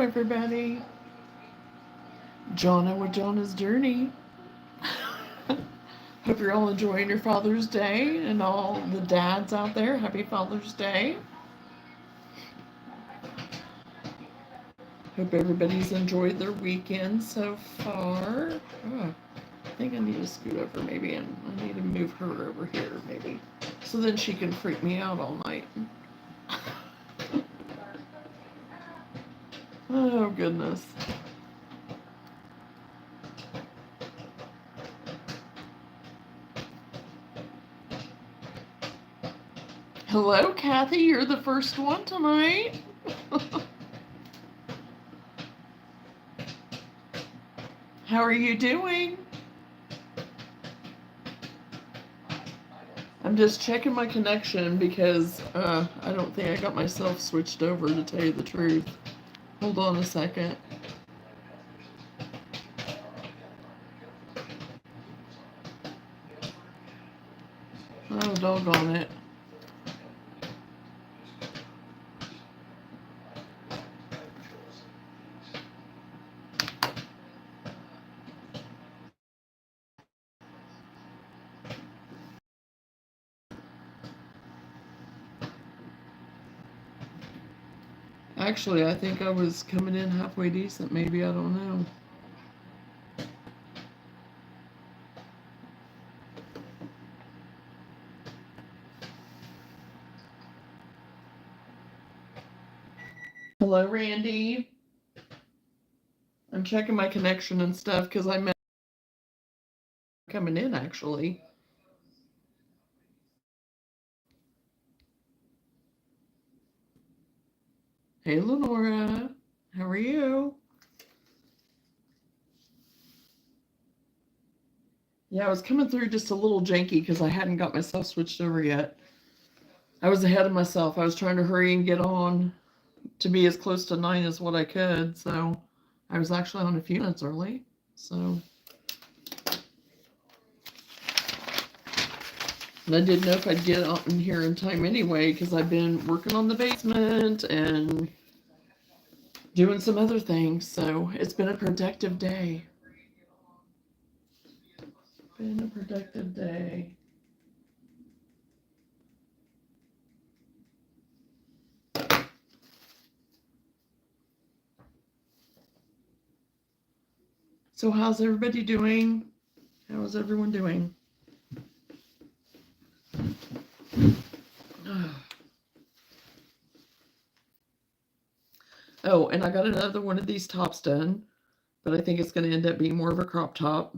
everybody. Jonna with Jonna's Journey. Hope you're all enjoying your Father's Day, and all the dads out there, happy Father's Day. Hope everybody's enjoyed their weekend so far. Oh, I think I need to scoot over maybe, and I need to move her over here maybe, so then she can freak me out all night. Oh, goodness. Hello, Kathy. You're the first one tonight. How are you doing? I'm just checking my connection because I don't think I got myself switched over, to tell you the truth. Hold on a second. Oh, doggone it. Actually, I think I was coming in halfway decent, maybe, I don't know. Hello, Randy. I'm checking my connection and stuff because I'm coming in, actually. Hey, Lenora. How are you? Yeah, I was coming through just a little janky because I hadn't got myself switched over yet. I was ahead of myself. I was trying to hurry and get on to be as close to 9 as what I could. So I was actually on a few minutes early. So, and I didn't know if I'd get out in here in time anyway because I've been working on the basement and doing some other things. So it's been a productive day. Been a productive day. So how's everybody doing? How is everyone doing? Oh, and I got another one of these tops done, but I think it's going to end up being more of a crop top.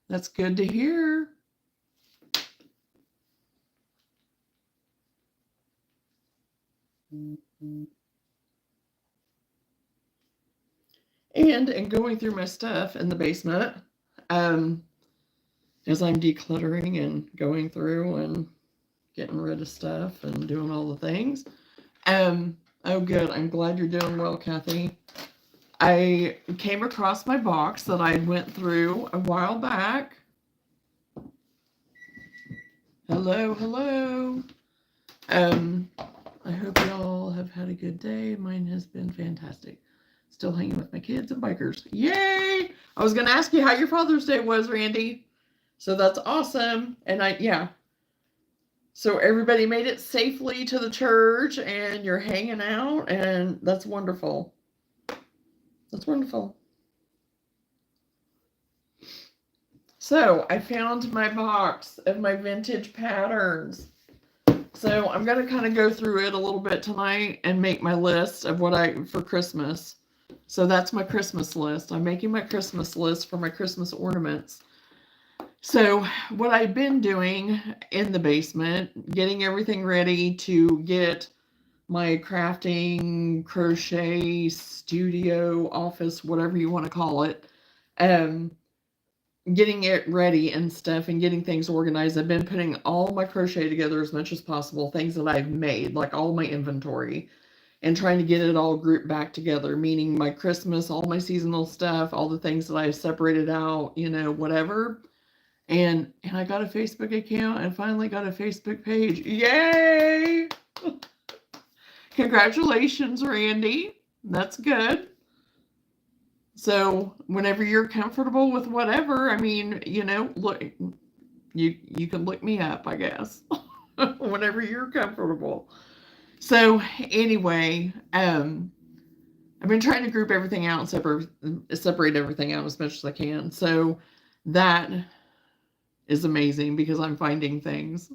That's good to hear. And in going through my stuff in the basement, as I'm decluttering and going through and getting rid of stuff and doing all the things. Oh, good. I'm glad you're doing well, Kathy. I came across my box that I went through a while back. Hello, hello. I hope y'all have had a good day. Mine has been fantastic. Still hanging with my kids and bikers. Yay! I was going to ask you how your Father's Day was, Randy. So that's awesome. And yeah. So everybody made it safely to the church and you're hanging out, and that's wonderful. That's wonderful. So I found my box of my vintage patterns. So I'm going to kind of go through it a little bit tonight and make my list of what for Christmas. So that's my Christmas list. I'm making my Christmas list for my Christmas ornaments. So what I've been doing in the basement, getting everything ready to get my crafting, crochet, studio, office, whatever you want to call it, getting it ready and stuff and getting things organized. I've been putting all my crochet together as much as possible, things that I've made, like all my inventory, and trying to get it all grouped back together, meaning my Christmas, all my seasonal stuff, all the things that I've separated out, whatever. And I got a Facebook account and finally got a Facebook page. Yay! Congratulations, Randy. That's good. So whenever you're comfortable with whatever, I mean, look, you can look me up, I guess. Whenever you're comfortable. So anyway, I've been trying to group everything out and separate everything out as much as I can. So that is amazing because I'm finding things.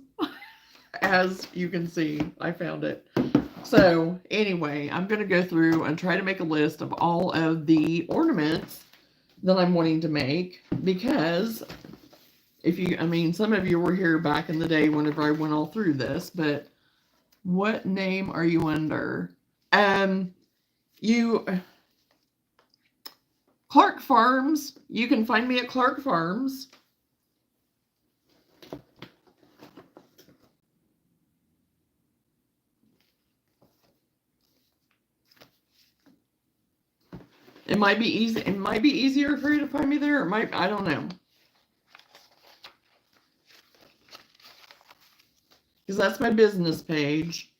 As you can see, I found it. So anyway, I'm going to go through and try to make a list of all of the ornaments that I'm wanting to make, because some of you were here back in the day whenever I went all through this, but what name are you under? Clark Farms. You can find me at Clark Farms. It might be easy. It might be easier for you to find me there. It might. I don't know. Because that's my business page.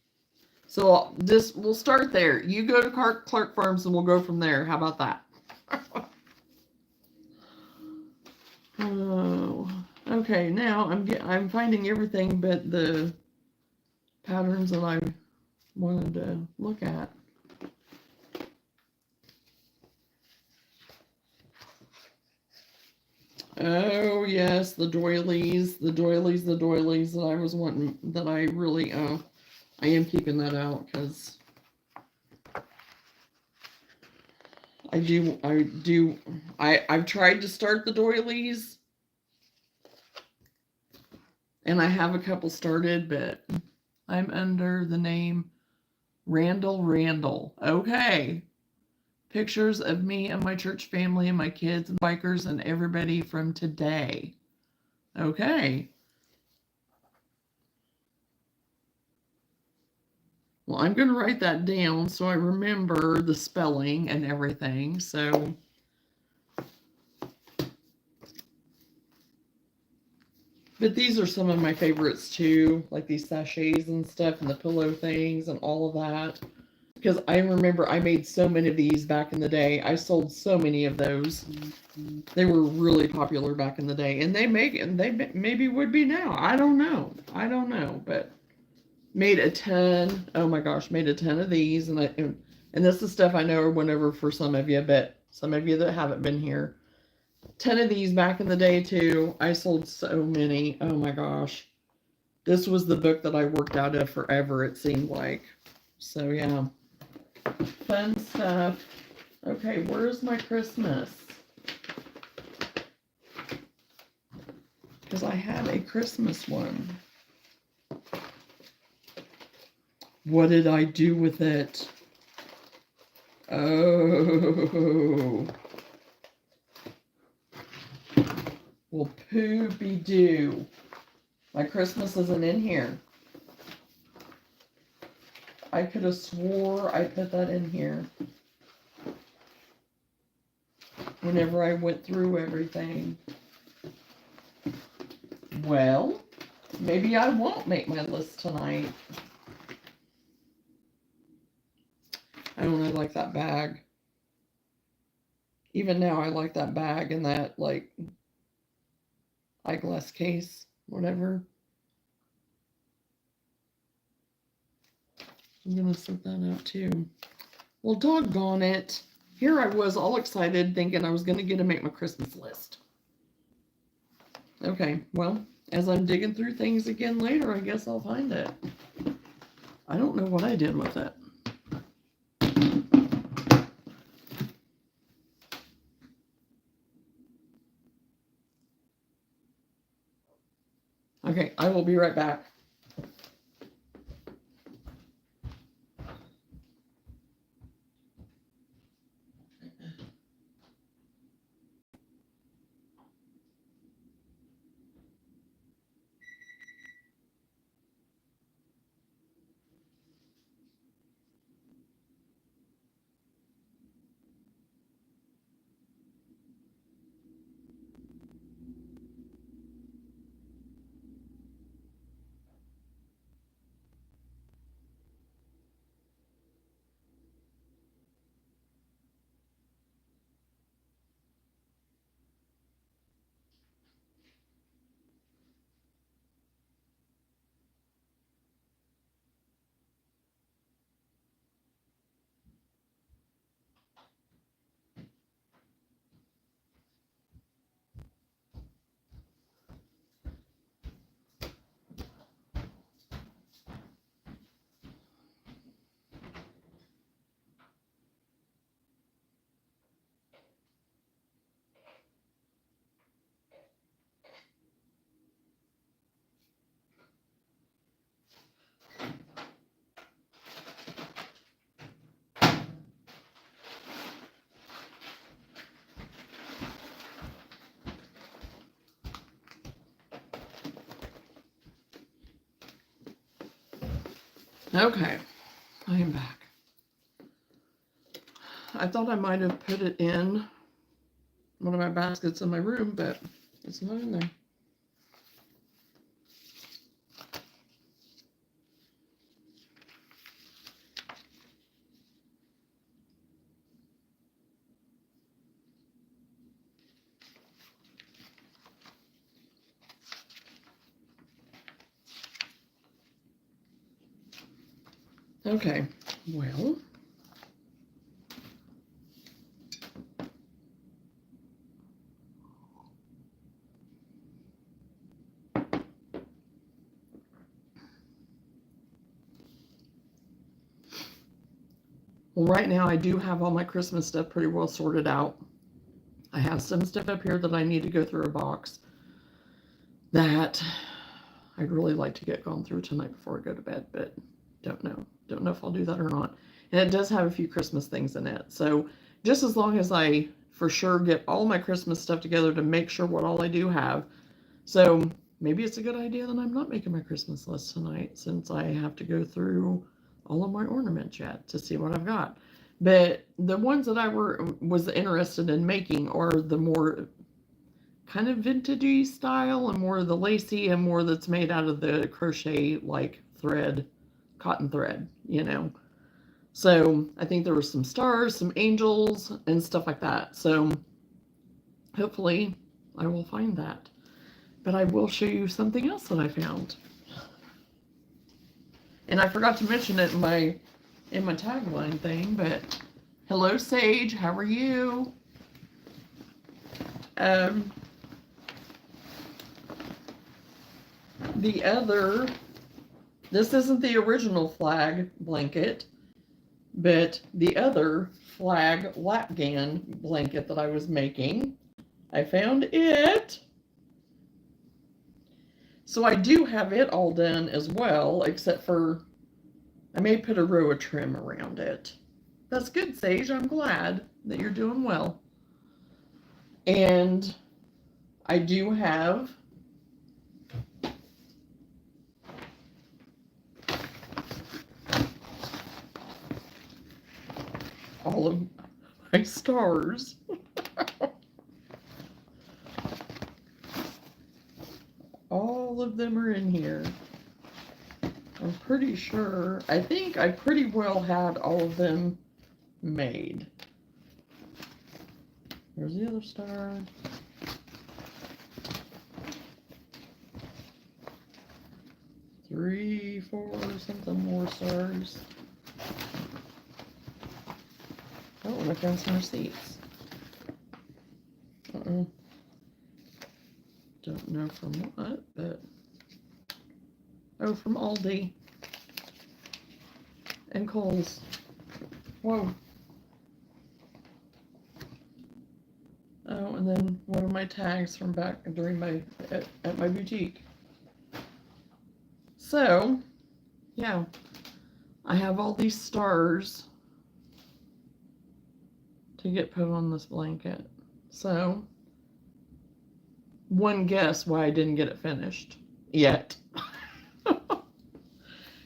So we'll start there. You go to Clark Farms and we'll go from there. How about that? Oh, okay. Now I'm finding everything but the patterns that I wanted to look at. Oh yes, the doilies that I was wanting, that I really I am keeping that out because I've tried to start the doilies and I have a couple started, but I'm under the name Randall. Okay. Pictures of me and my church family and my kids and bikers and everybody from today. Okay. Well, I'm going to write that down so I remember the spelling and everything. So, but these are some of my favorites too, like these sachets and stuff and the pillow things and all of that. Because I remember I made so many of these back in the day. I sold so many of those. They were really popular back in the day, and they maybe would be now. I don't know, but made a ton. Oh my gosh, made a ton of these, and this is stuff I know went over for some of you, but some of you that haven't been here. 10 of these back in the day too. I sold so many. Oh my gosh, this was the book that I worked out of forever. It seemed like. So yeah. Fun stuff. Okay, where's my Christmas? Because I had a Christmas one. What did I do with it? Oh. Well, poopy doo. My Christmas isn't in here. I could have swore I put that in here whenever I went through everything. Well, maybe I won't make my list tonight. I don't really like that bag. Even now, I like that bag and that, like, eyeglass case, whatever. I'm going to sort that out too. Well, doggone it. Here I was all excited thinking I was going to get to make my Christmas list. Okay, well, as I'm digging through things again later, I guess I'll find it. I don't know what I did with it. Okay, I will be right back. Okay, I am back. I thought I might have put it in one of my baskets in my room, but it's not in there. Okay, well, right now I do have all my Christmas stuff pretty well sorted out. I have some stuff up here that I need to go through a box that I'd really like to get gone through tonight before I go to bed, but don't know. Don't know if I'll do that or not. And it does have a few Christmas things in it. So just as long as I for sure get all my Christmas stuff together to make sure what all I do have. So maybe it's a good idea that I'm not making my Christmas list tonight since I have to go through all of my ornaments yet to see what I've got. But the ones that I was interested in making are the more kind of vintagey style and more of the lacy and more that's made out of the crochet like thread, cotton thread, you know. So I think there were some stars, some angels, and stuff like that. So hopefully I will find that. But I will show you something else that I found. And I forgot to mention it in my tagline thing, but hello Sage, how are you? This isn't the original flag blanket, but the other flag lapgan blanket that I was making. I found it. So I do have it all done as well, except for I may put a row of trim around it. That's good, Sage. I'm glad that you're doing well. And I do have all of my stars. All of them are in here. I'm pretty sure. I think I pretty well had all of them made. There's the other star. Three, four, something more stars. Oh, and I found some receipts. Don't know from what, but oh, from Aldi and Kohl's. Whoa. Oh, and then one of my tags from back during my at my boutique. So, yeah, I have all these stars to get put on this blanket. So, one guess why I didn't get it finished yet.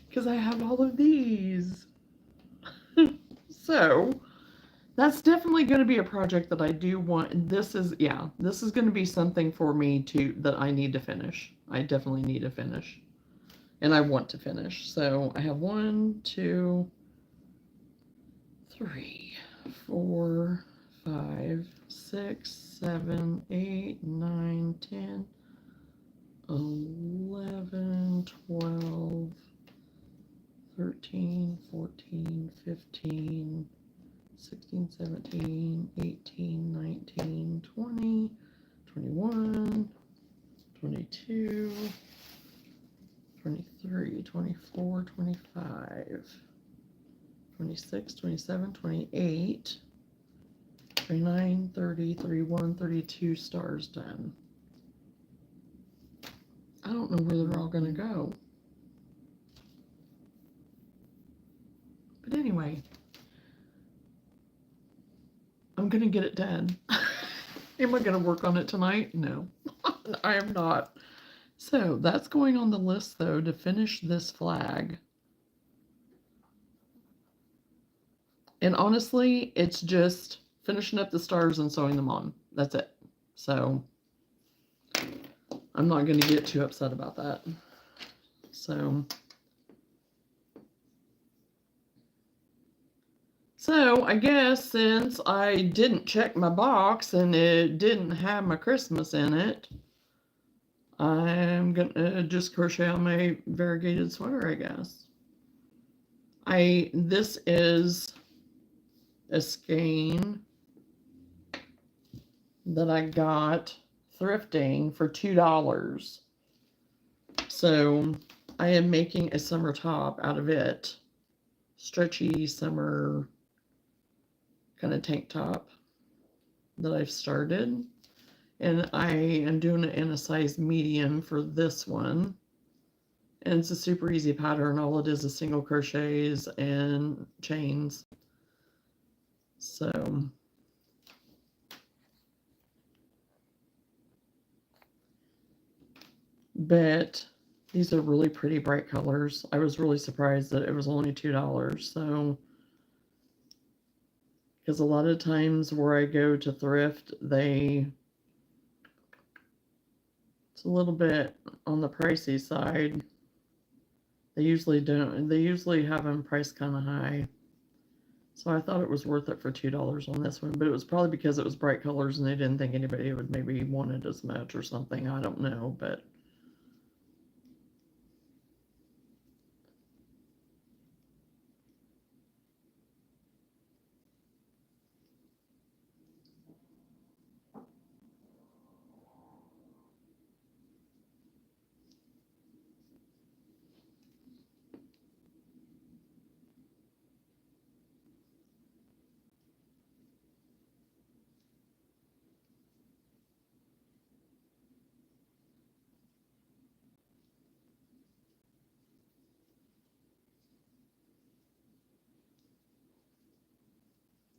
Because I have all of these. So, that's definitely going to be a project that I do want. This is going to be something for me that I need to finish. I definitely need to finish. And I want to finish. So I have 1, 2, 3, 4, 5, 6, 7, 8, 9, 10, 11, 12, 13, 14, 15, 16, 17, 18, 19, 20, 21, 22, 23, 24, 25, 26, 27, 28, 29, 30, 31, 32 stars done. I don't know where they're all going to go. But anyway, I'm going to get it done. Am I going to work on it tonight? No, I am not. So that's going on the list, though, to finish this flag. And honestly, it's just finishing up the stars and sewing them on. That's it. So I'm not going to get too upset about that. So I guess since I didn't check my box and it didn't have my Christmas in it, I'm gonna just crochet on my variegated sweater, I guess. This is a skein that I got thrifting for $2. So I am making a summer top out of it. Stretchy summer kind of tank top that I've started. And I am doing it in a size medium for this one. And it's a super easy pattern. All it is single crochets and chains. So but these are really pretty bright colors. I was really surprised that it was only $2. So because a lot of times where I go to thrift, it's a little bit on the pricey side. They usually don't. They usually have them priced kind of high. So I thought it was worth it for $2 on this one, but it was probably because it was bright colors and they didn't think anybody would maybe want it as much or something. I don't know, but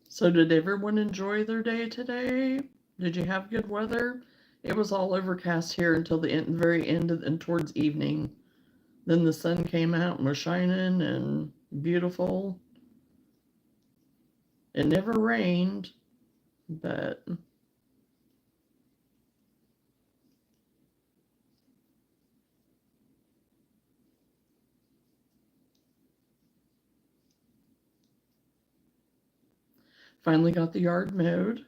so did everyone enjoy their day today? Did you have good weather? It was all overcast here until the very end and towards evening. Then the sun came out and was shining and beautiful. It never rained, but finally got the yard mowed.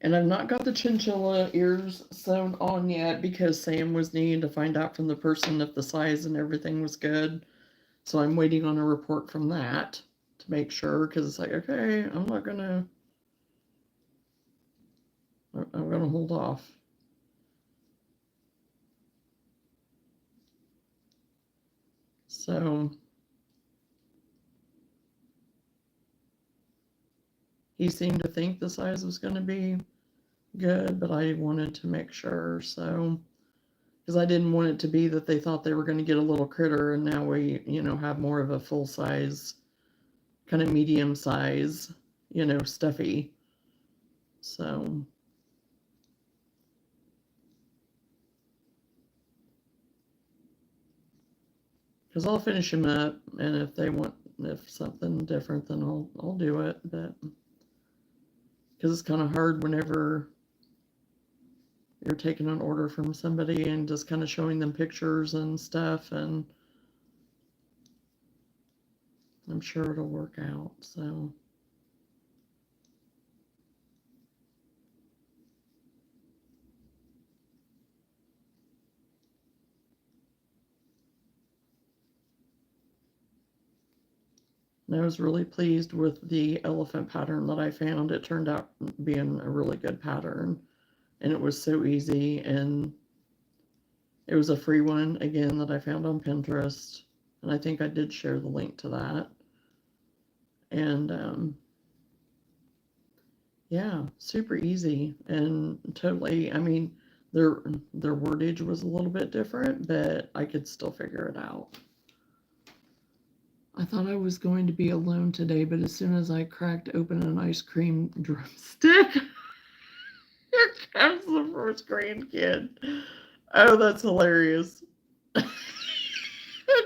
And I've not got the chinchilla ears sewn on yet because Sam was needing to find out from the person if the size and everything was good. So I'm waiting on a report from that to make sure because it's like, okay, I'm gonna hold off. So he seemed to think the size was gonna be good, but I wanted to make sure. So because I didn't want it to be that they thought they were going to get a little critter, and now we, have more of a full size, kind of medium size, stuffy. So, because I'll finish them up, and if something different, then I'll do it. But because it's kind of hard whenever you're taking an order from somebody and just kind of showing them pictures and stuff, and I'm sure it'll work out. So. And I was really pleased with the elephant pattern that I found. It turned out being a really good pattern, and it was so easy, and it was a free one, again, that I found on Pinterest, and I think I did share the link to that. And yeah, super easy and totally, I mean, their wordage was a little bit different, but I could still figure it out. I thought I was going to be alone today, but as soon as I cracked open an ice cream drumstick, here comes the first grandkid. Oh, that's hilarious. A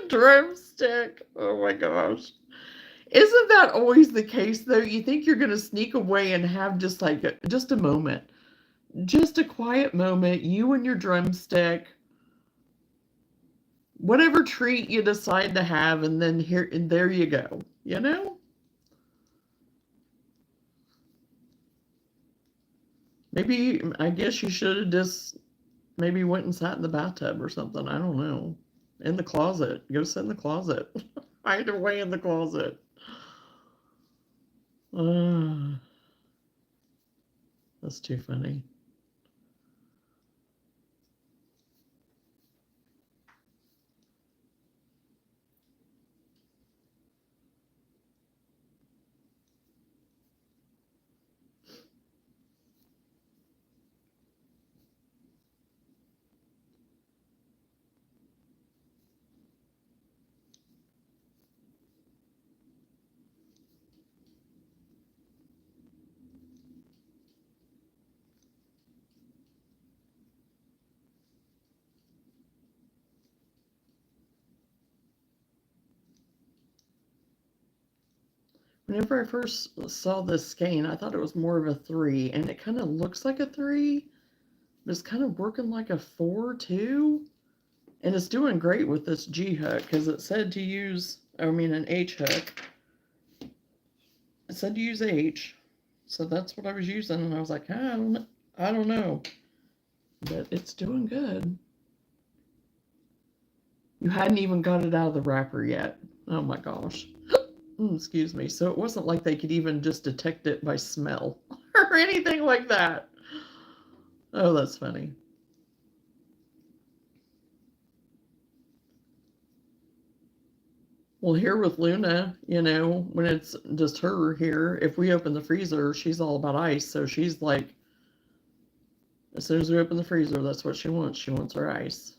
drumstick. Oh my gosh. Isn't that always the case though? You think you're going to sneak away and have just like just a moment. Just a quiet moment, you and your drumstick, whatever treat you decide to have, and then here and there you go, you know? Maybe, I guess you should have just maybe went and sat in the bathtub or something. I don't know. In the closet. Go sit in the closet. Hide away in the closet. That's too funny. Whenever I first saw this skein, I thought it was more of a 3, and it kind of looks like a 3, but it's kind of working like a 4 too. And it's doing great with this G hook because it said to use, I mean, an H hook. It said to use H, so that's what I was using, and I was like, I don't know, but it's doing good. You hadn't even got it out of the wrapper yet. Oh my gosh. Excuse me. So it wasn't like they could even just detect it by smell or anything like that. Oh, that's funny. Well, here with Luna, you know, when it's just her here, if we open the freezer, she's all about ice. So she's like, as soon as we open the freezer, that's what she wants. She wants her ice.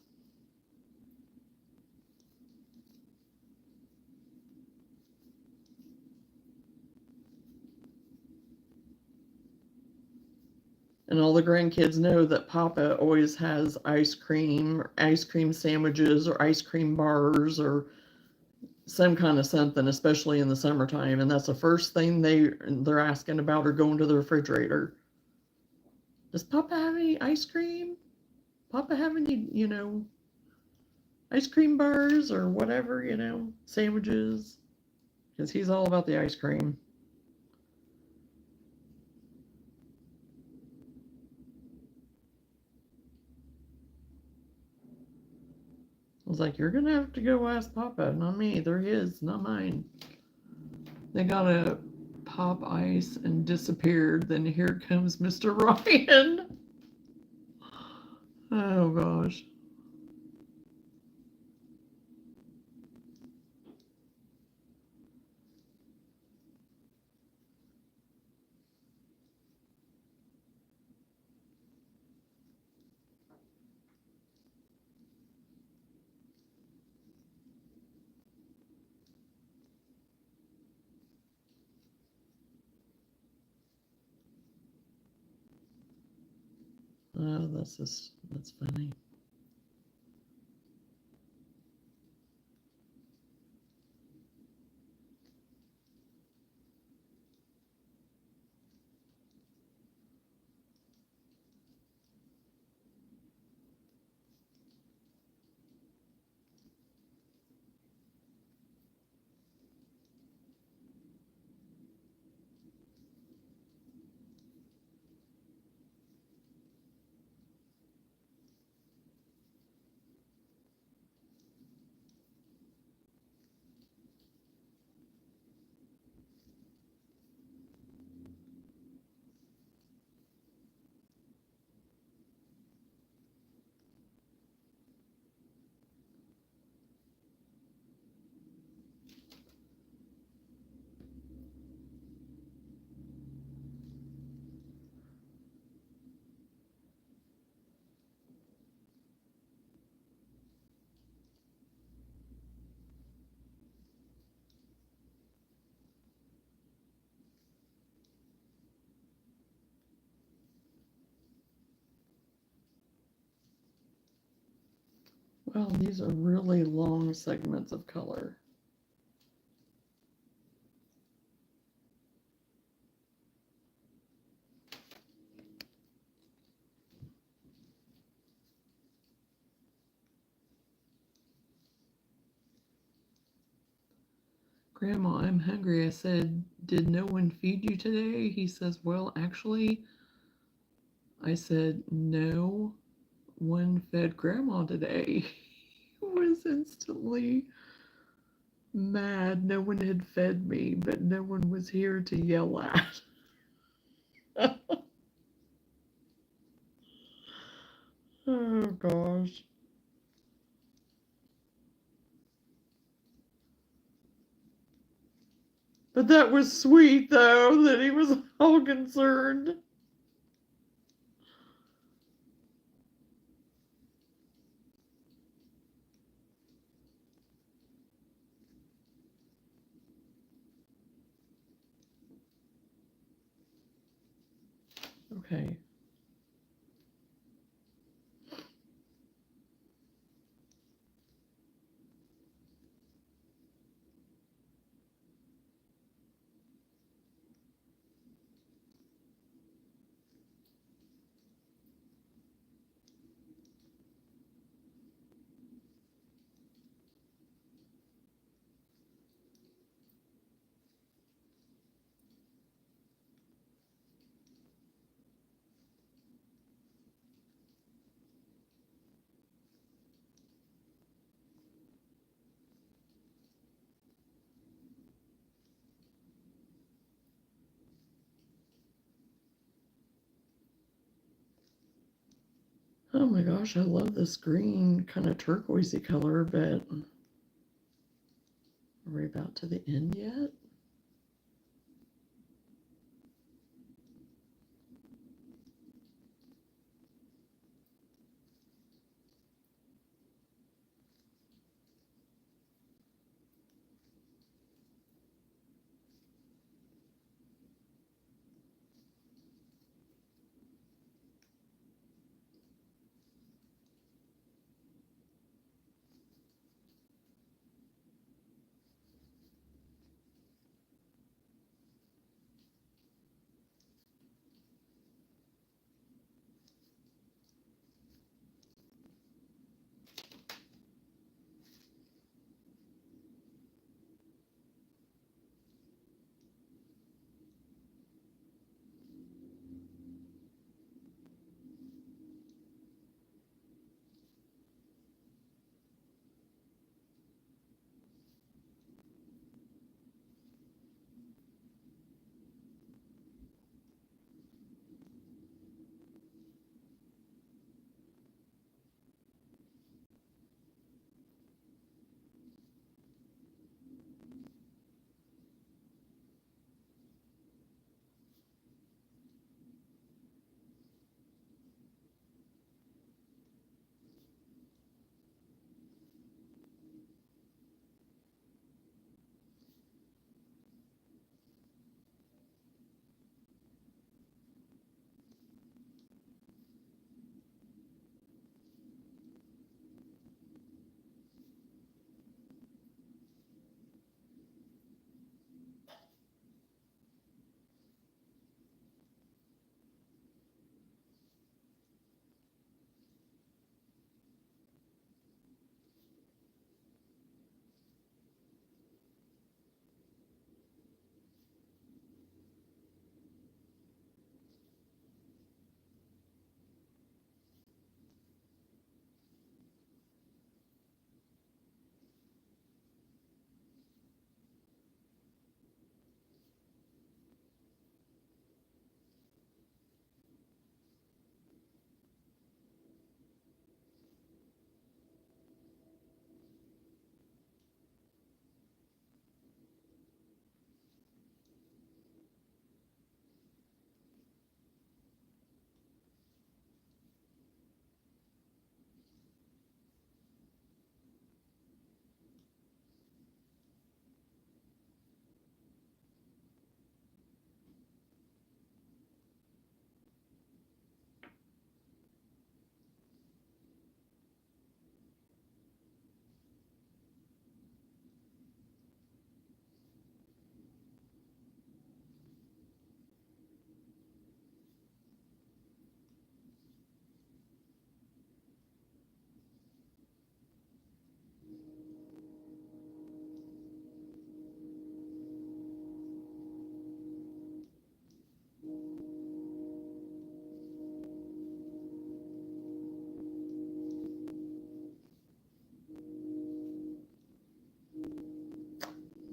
And all the grandkids know that Papa always has ice cream, or ice cream sandwiches, or ice cream bars, or some kind of something, especially in the summertime. And that's the first thing they're asking about or going to the refrigerator. Does Papa have any ice cream? Papa have any, you know, ice cream bars or whatever, you know, sandwiches? Because he's all about the ice cream. I was like, you're going to have to go ask Papa, not me. They're his, not mine. They got a pop ice and disappeared. Then here comes Mr. Ryan. Oh gosh. Oh, that's funny. Well, these are really long segments of color. Grandma, I'm hungry. I said, did no one feed you today? He says, well, actually, I said, no one fed Grandma today. He was instantly mad. No one had fed me, but no one was here to yell at. Oh, gosh. But that was sweet, though, that he was all concerned. Okay. Oh my gosh, I love this green kind of turquoisey color, but are we about to the end yet?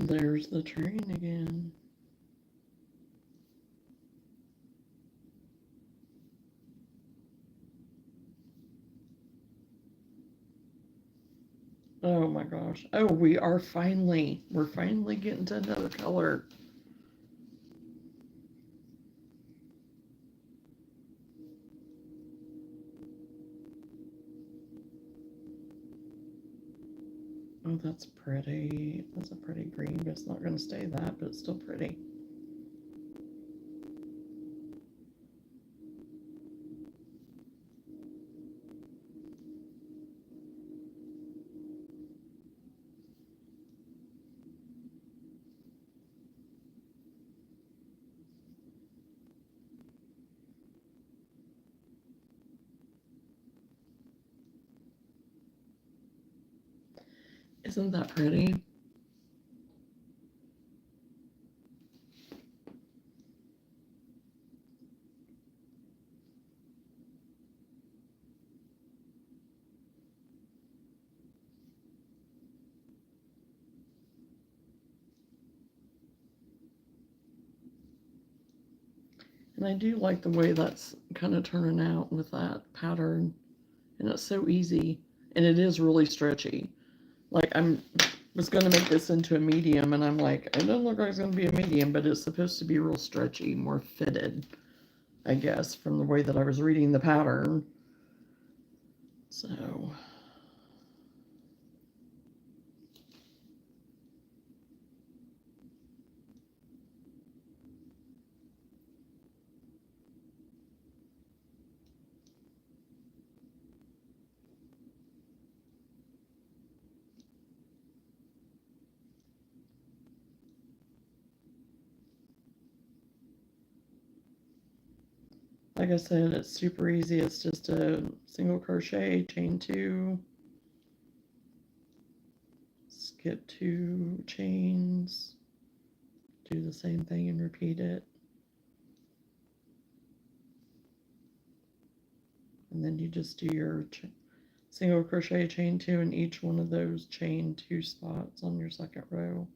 There's the train again. Oh my gosh. Oh, we're finally getting to another color. Oh, that's pretty. That's a pretty green, but it's not going to stay that, but it's still pretty. Isn't that pretty? And I do like the way that's kind of turning out with that pattern. And it's so easy. And it is really stretchy. Like was going to make this into a medium, and I'm like, it doesn't look like it's going to be a medium, but it's supposed to be real stretchy, more fitted, I guess, from the way that I was reading the pattern. So, like I said, it's super easy. It's just a single crochet, chain 2, skip 2 chains, do the same thing and repeat it. And then you just do your single crochet, chain 2 in each one of those chain 2 spots on your second row.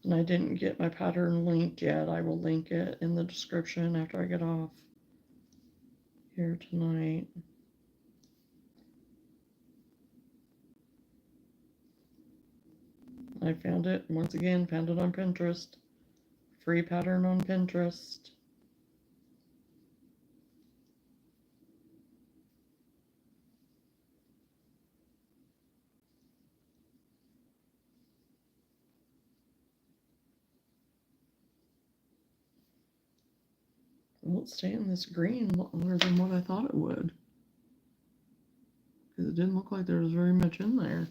And I didn't get my pattern linked yet. I will link it in the description after I get off here tonight. I found it, once again, found it on Pinterest. Free pattern on Pinterest. Well, it's staying this green longer than what I thought it would. Because it didn't look like there was very much in there.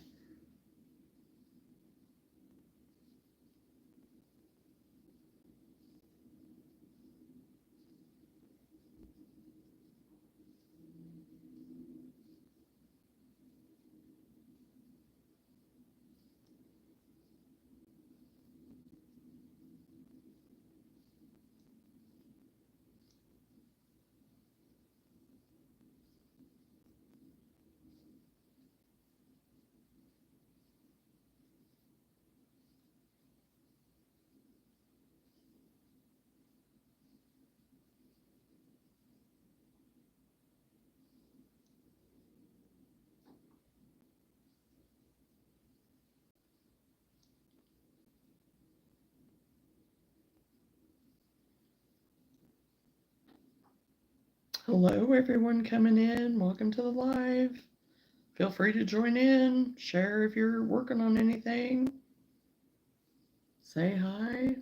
Hello, everyone coming in. Welcome to the live. Feel free to join in. Share if you're working on anything. Say hi.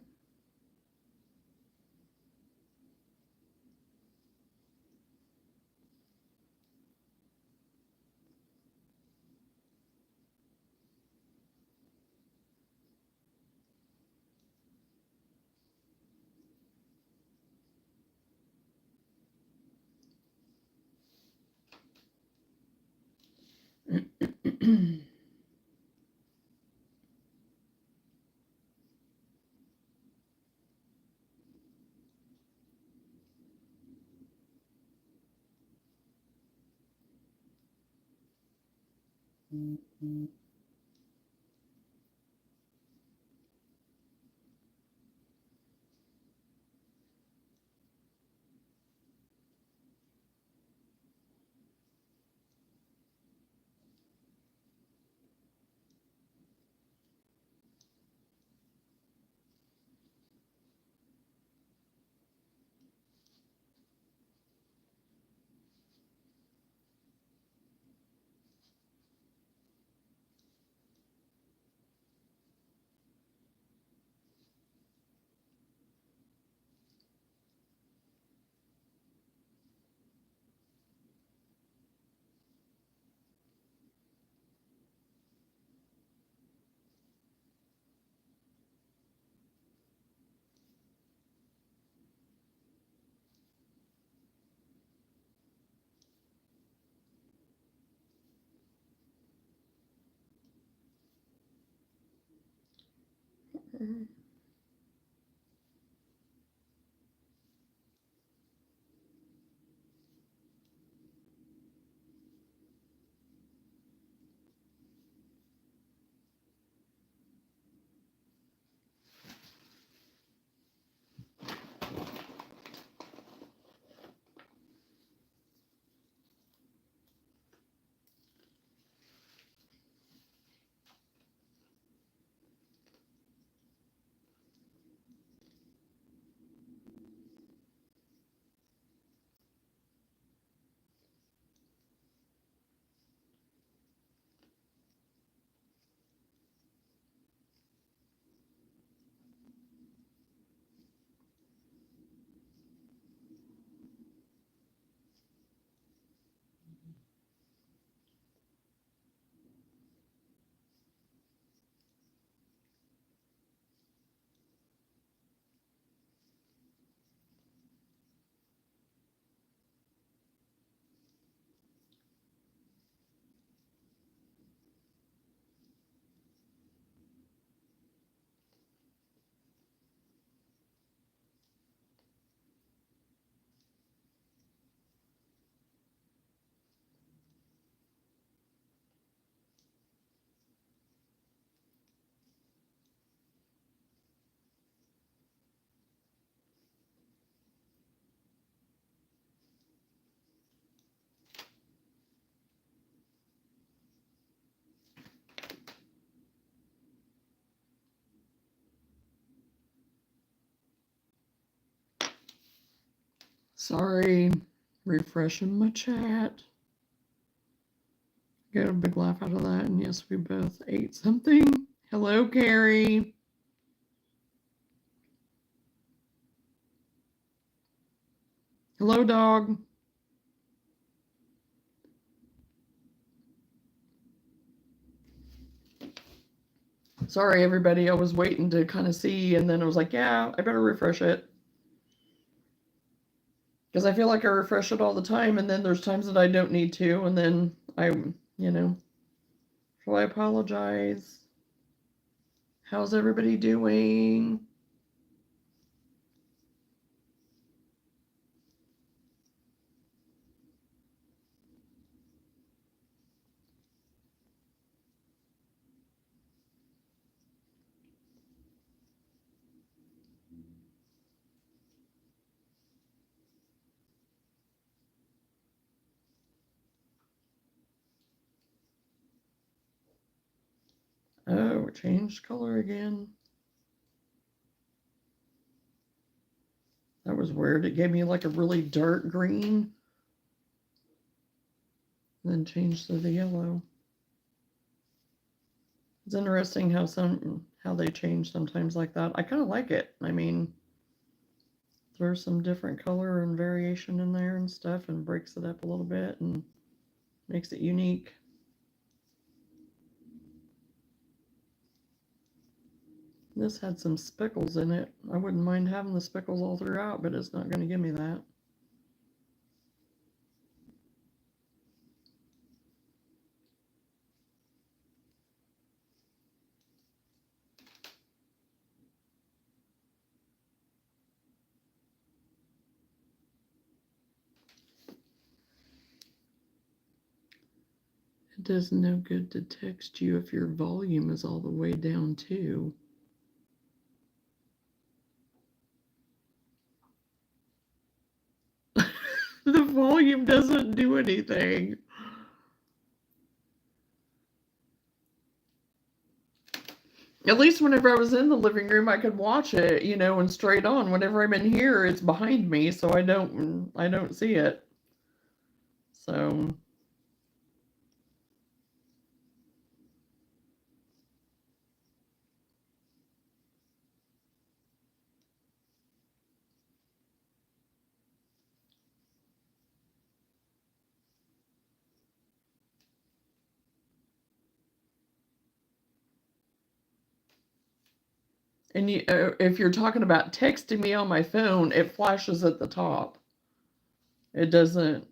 Sorry, refreshing my chat. Got a big laugh out of that, and yes, we both ate something. Hello, Carrie. Hello, dog. Sorry, everybody. I was waiting to kind of see, and then I was like, yeah, I better refresh it. Because I feel like I refresh it all the time, and then there's times that I don't need to, and then so I apologize. How's everybody doing? Oh, it changed color again. That was weird. It gave me like a really dark green, then changed to the yellow. It's interesting how they change sometimes like that. I kind of like it. I mean, there's some different color and variation in there and stuff, and breaks it up a little bit and makes it unique. This had some speckles in it. I wouldn't mind having the speckles all throughout, but it's not going to give me that. It does no good to text you if your volume is all the way down too. The volume doesn't do anything. At least whenever I was in the living room, I could watch it, and straight on. Whenever I'm in here, it's behind me, so I don't see it. So, and if you're talking about texting me on my phone, it flashes at the top. It doesn't.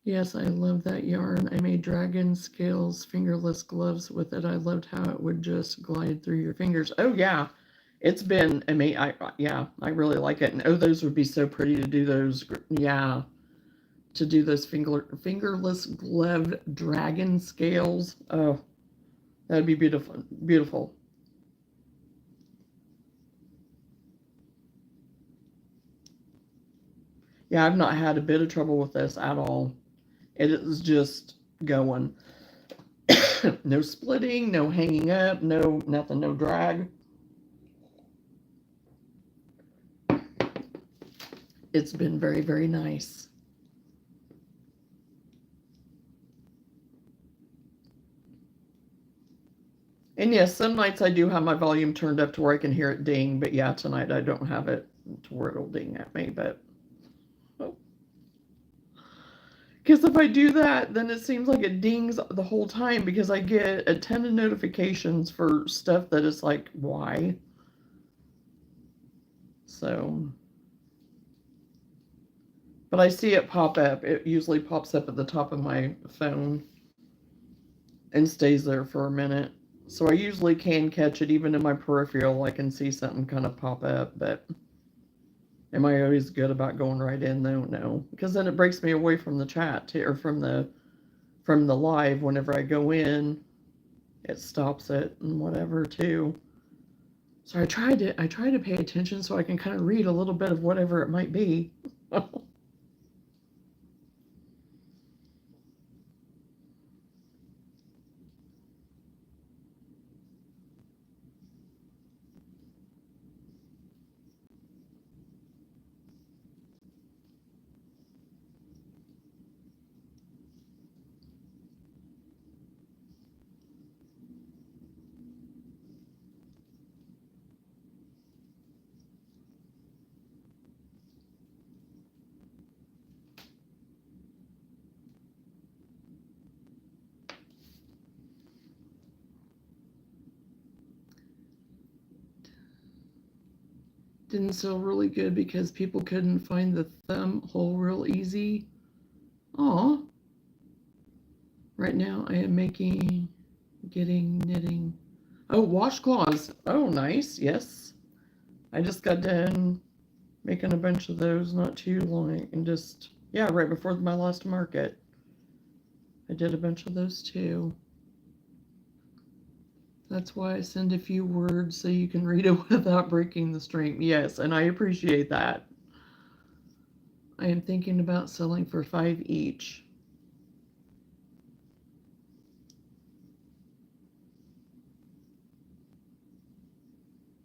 Yes, I love that yarn. I made dragon scales fingerless gloves with it. I loved how it would just glide through your fingers. Oh yeah, it's been. Yeah, I really like it. And oh, those would be so pretty to do those. Yeah, to do those fingerless glove dragon scales. Oh, that'd be beautiful. Beautiful. Yeah, I've not had a bit of trouble with this at all. It is just going. No splitting, no hanging up, no nothing, no drag. It's been very, very nice. And yes, some nights I do have my volume turned up to where I can hear it ding, but yeah, tonight I don't have it to where it'll ding at me, but because if I do that, then it seems like it dings the whole time because I get a ton of notifications for stuff that is like, why? So, but I see it pop up. It usually pops up at the top of my phone and stays there for a minute. So I usually can catch it even in my peripheral. I can see something kind of pop up, but am I always good about going right in though? No, because then it breaks me away from the chat too, or from the live. Whenever I go in, it stops it and whatever too. So I try to pay attention so I can kind of read a little bit of whatever it might be. Didn't sell really good because people couldn't find the thumb hole real easy. Aw. Right now I am getting knitting. Oh, washcloths. Oh, nice. Yes. I just got done making a bunch of those not too long and just, yeah, right before my last market. I did a bunch of those too. That's why I send a few words so you can read it without breaking the stream. Yes, and I appreciate that. I am thinking about selling for 5 each.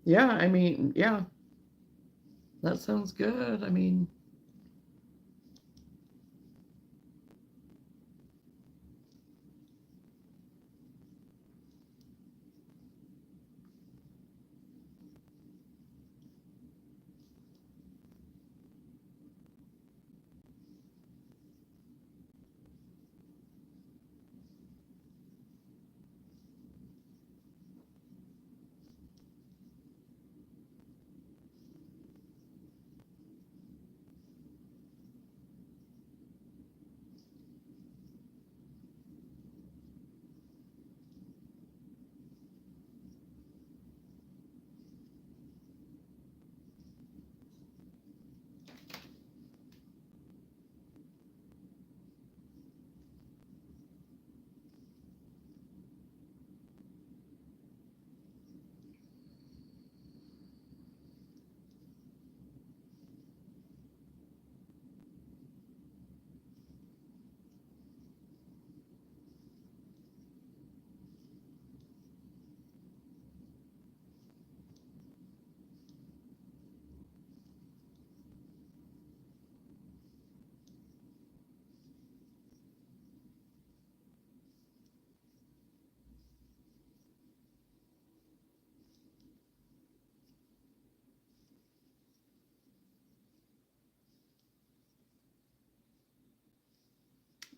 Yeah, I mean, yeah, that sounds good. I mean,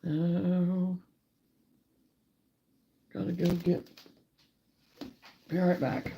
Oh, gotta go get. Be right back.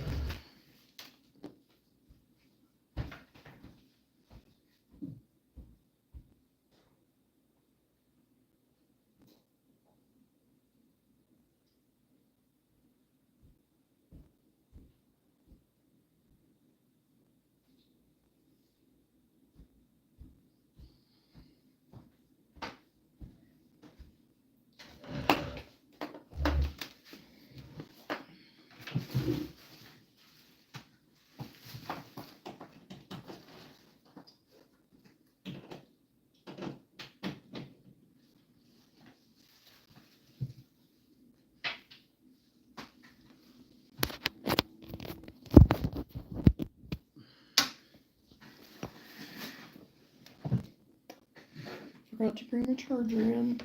Forgot to bring my charger in.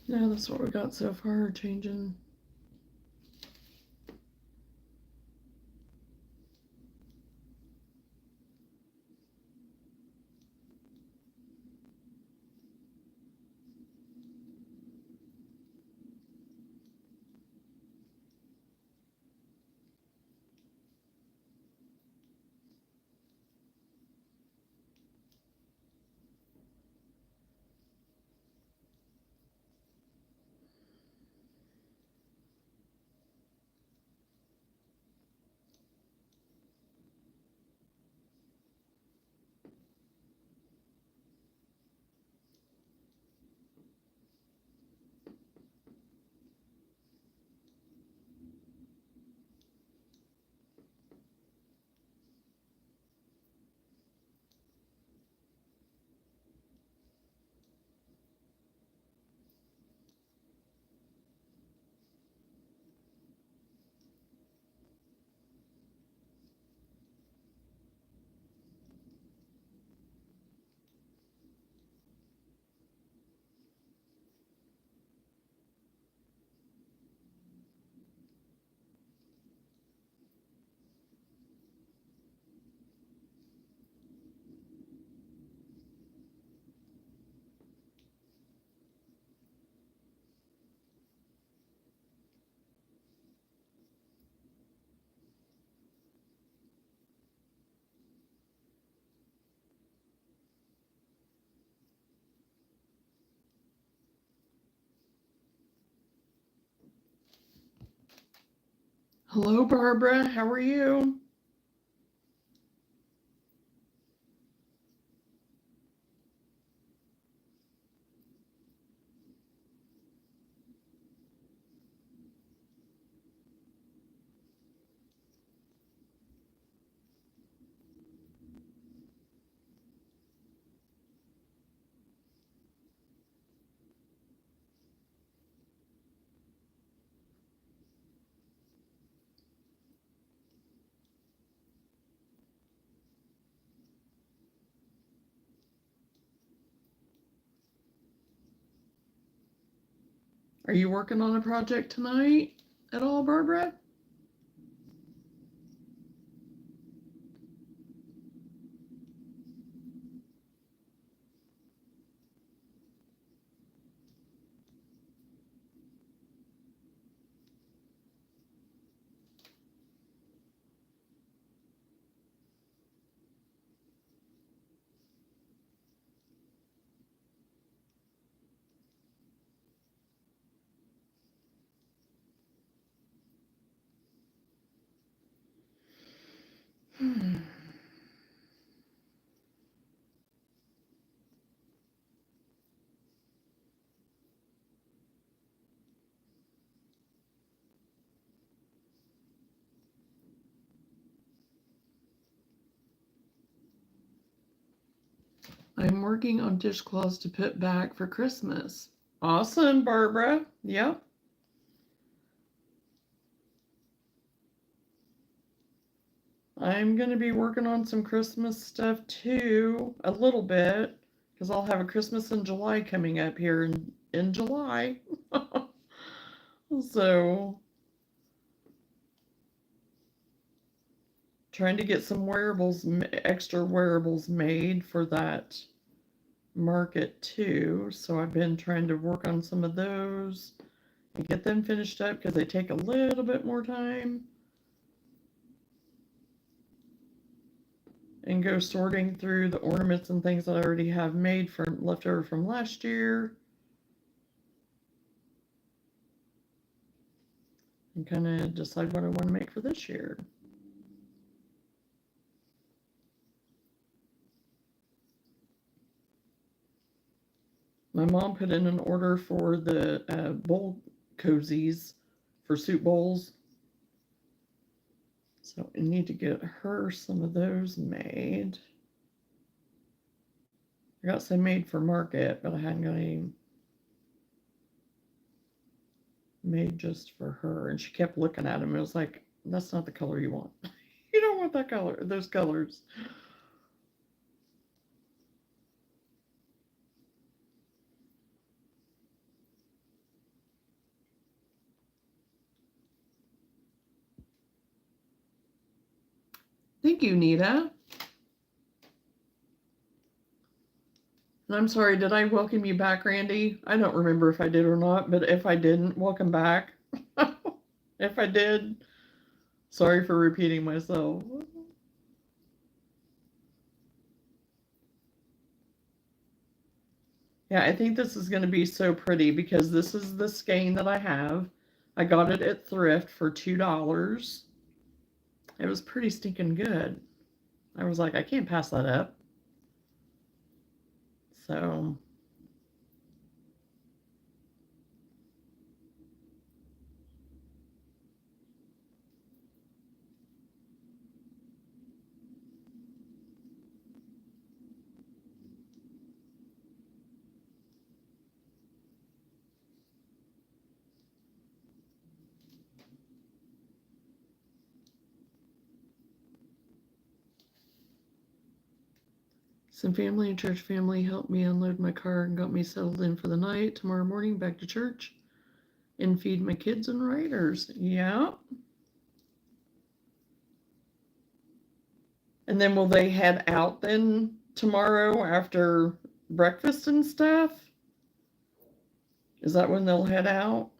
Yeah, that's what we got so far, changing. Hello, Barbara. How are you? Are you working on a project tonight at all, Barbara? I'm working on dishcloths to put back for Christmas. Awesome, Barbara. Yep. I'm going to be working on some Christmas stuff too, a little bit, because I'll have a Christmas in July coming up here in July. So, trying to get some wearables, extra wearables made for that market too. So, I've been trying to work on some of those and get them finished up because they take a little bit more time. And go sorting through the ornaments and things that I already have made from left over from last year. And kind of decide what I want to make for this year. My mom put in an order for the bowl cozies for soup bowls. So I need to get her some of those made. I got some made for market, but I hadn't got any made just for her. And she kept looking at them. It was like, that's not the color you want. You don't want that color, those colors. Thank you, Nita. And I'm sorry, did I welcome you back, Randy? I don't remember if I did or not, but if I didn't, welcome back. If I did, sorry for repeating myself. Yeah, I think this is going to be so pretty because this is the skein that I have. I got it at Thrift for $2. It was pretty stinking good. I was like, I can't pass that up. So, some family and church family helped me unload my car and got me settled in for the night. Tomorrow morning, back to church and feed my kids and writers. Yeah. And then will they head out then tomorrow after breakfast and stuff? Is that when they'll head out?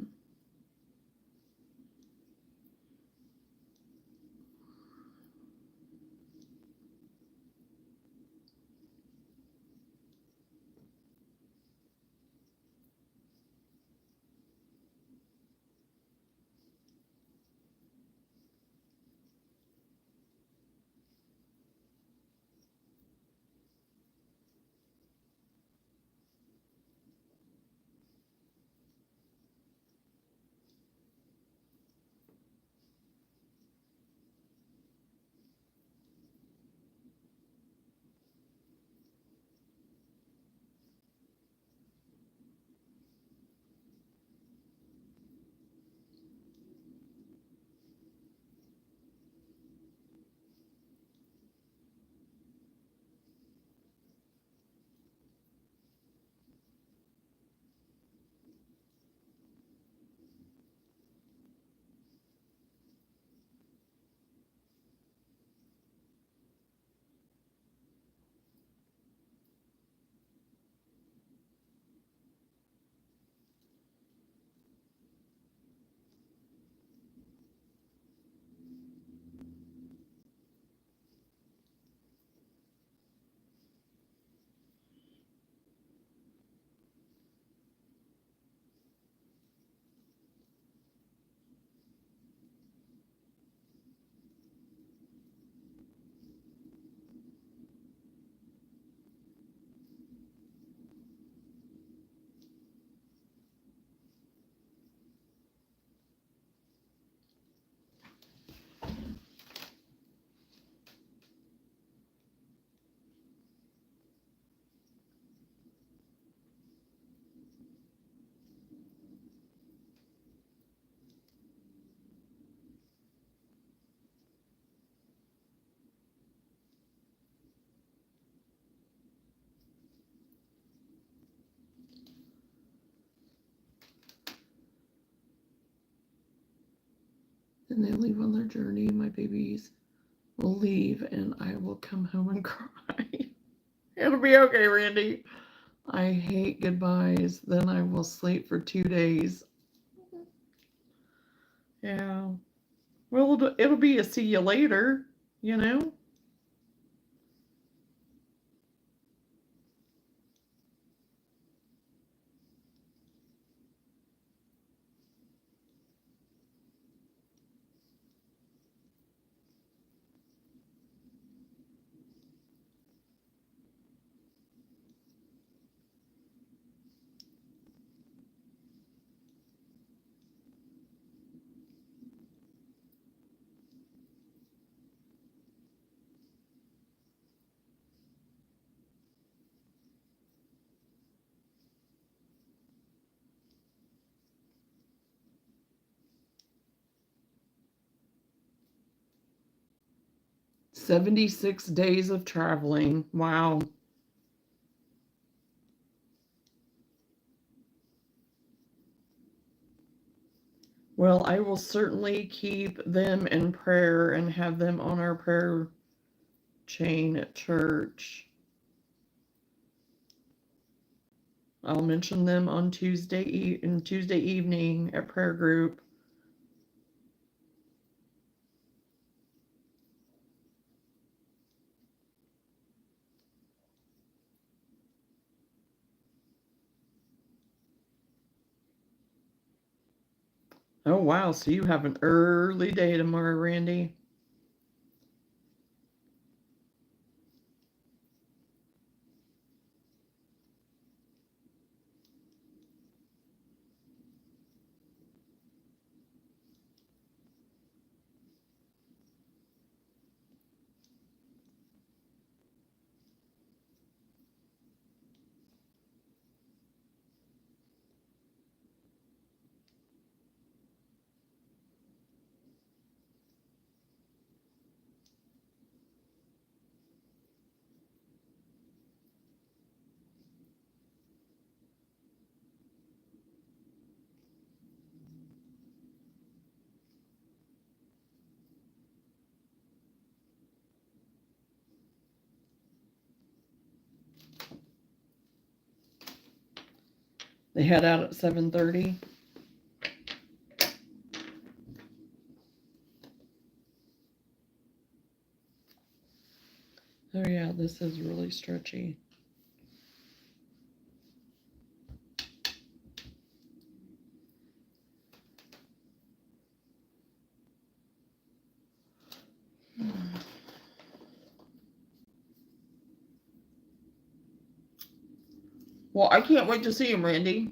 And they leave on their journey. My babies will leave and I will come home and cry. It'll be okay, Randy. I hate goodbyes. Then I will sleep for 2 days. Yeah. Well, it'll be a see you later, you know? "76 days of traveling." Wow. Well, I will certainly keep them in prayer and have them on our prayer chain at church. I'll mention them on Tuesday evening at prayer group. Oh wow, so you have an early day tomorrow, Randy. They head out at 7:30. Oh yeah, this is really stretchy. Well, I can't wait to see him, Randy.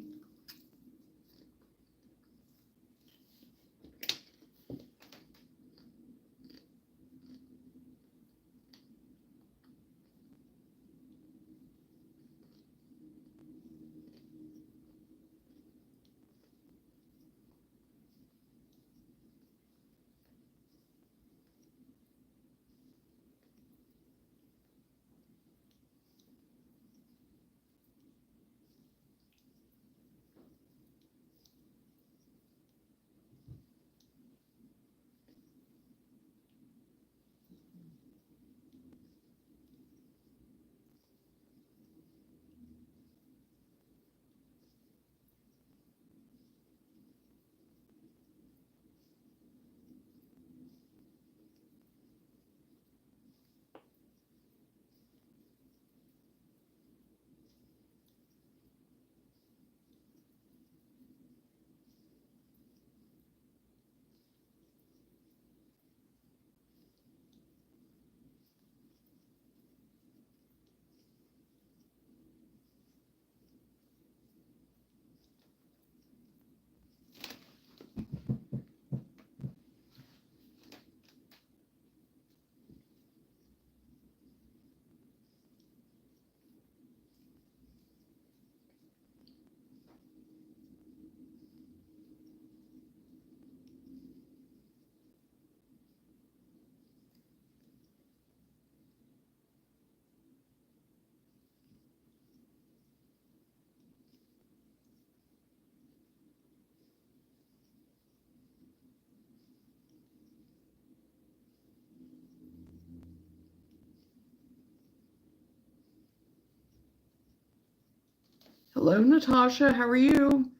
Hello, Natasha. How are you?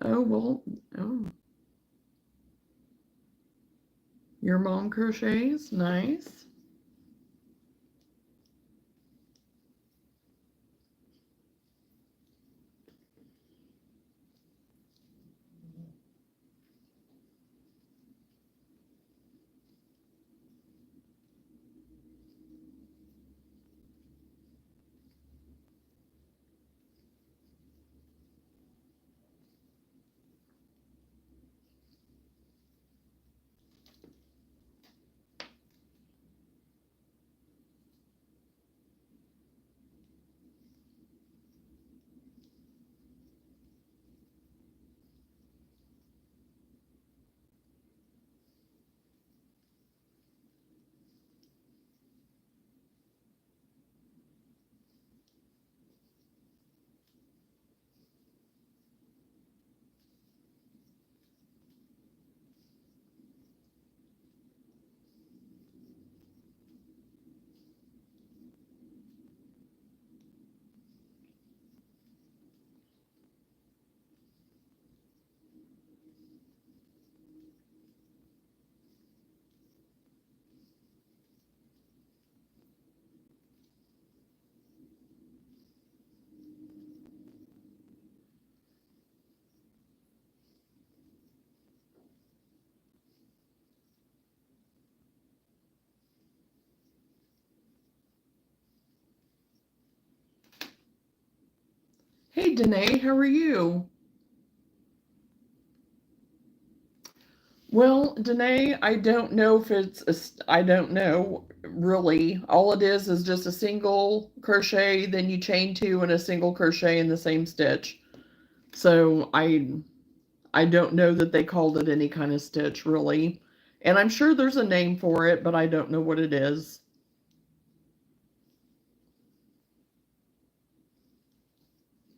Oh, well, oh, your mom crochets? Nice. Hey, Danae, how are you? Well, Danae, I don't know if I don't know really. All it is just a single crochet, then you chain two and a single crochet in the same stitch. So I don't know that they called it any kind of stitch really. And I'm sure there's a name for it, but I don't know what it is.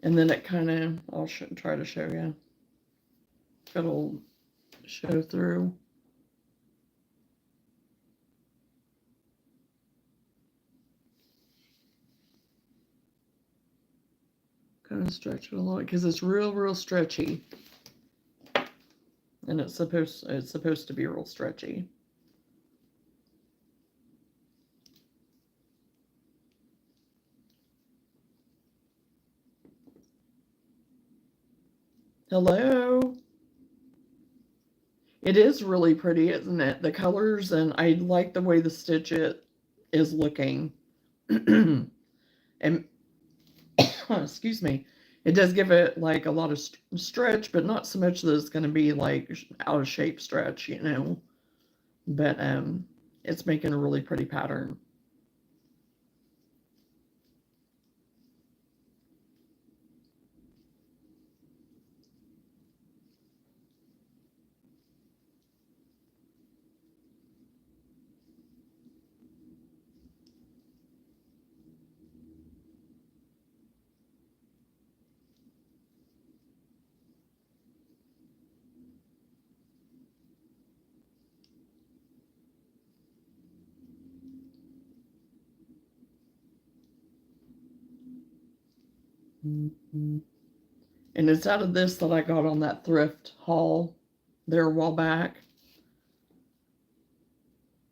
And then it kind of, try to show you. It'll show through. Kind of stretch it a little because it's real stretchy. And it's supposed to be real stretchy. Hello. It is really pretty, isn't it? The colors, and I like the way the stitch it is looking. And excuse me, it does give it like a lot of stretch, but not so much that it's going to be like out of shape stretch, you know. But it's making a really pretty pattern. And it's out of this that I got on that thrift haul there a while back.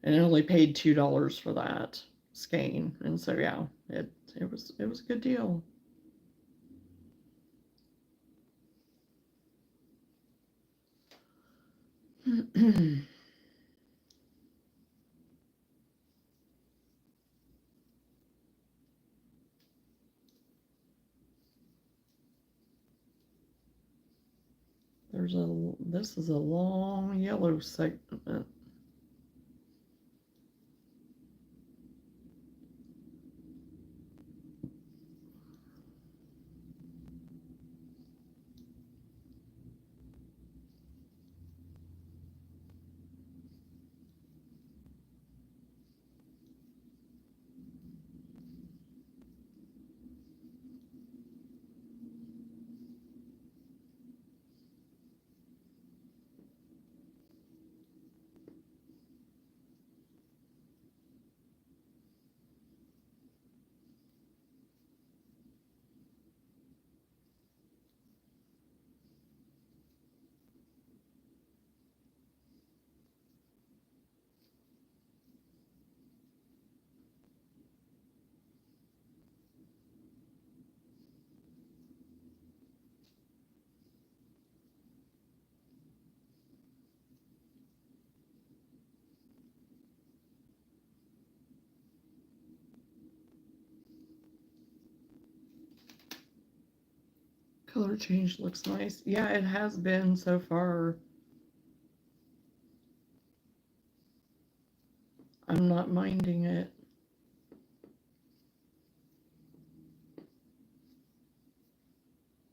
And I only paid $2 for that skein. And so yeah, it was a good deal. This is a long yellow segment. Color change looks nice. Yeah, it has been so far. I'm not minding it.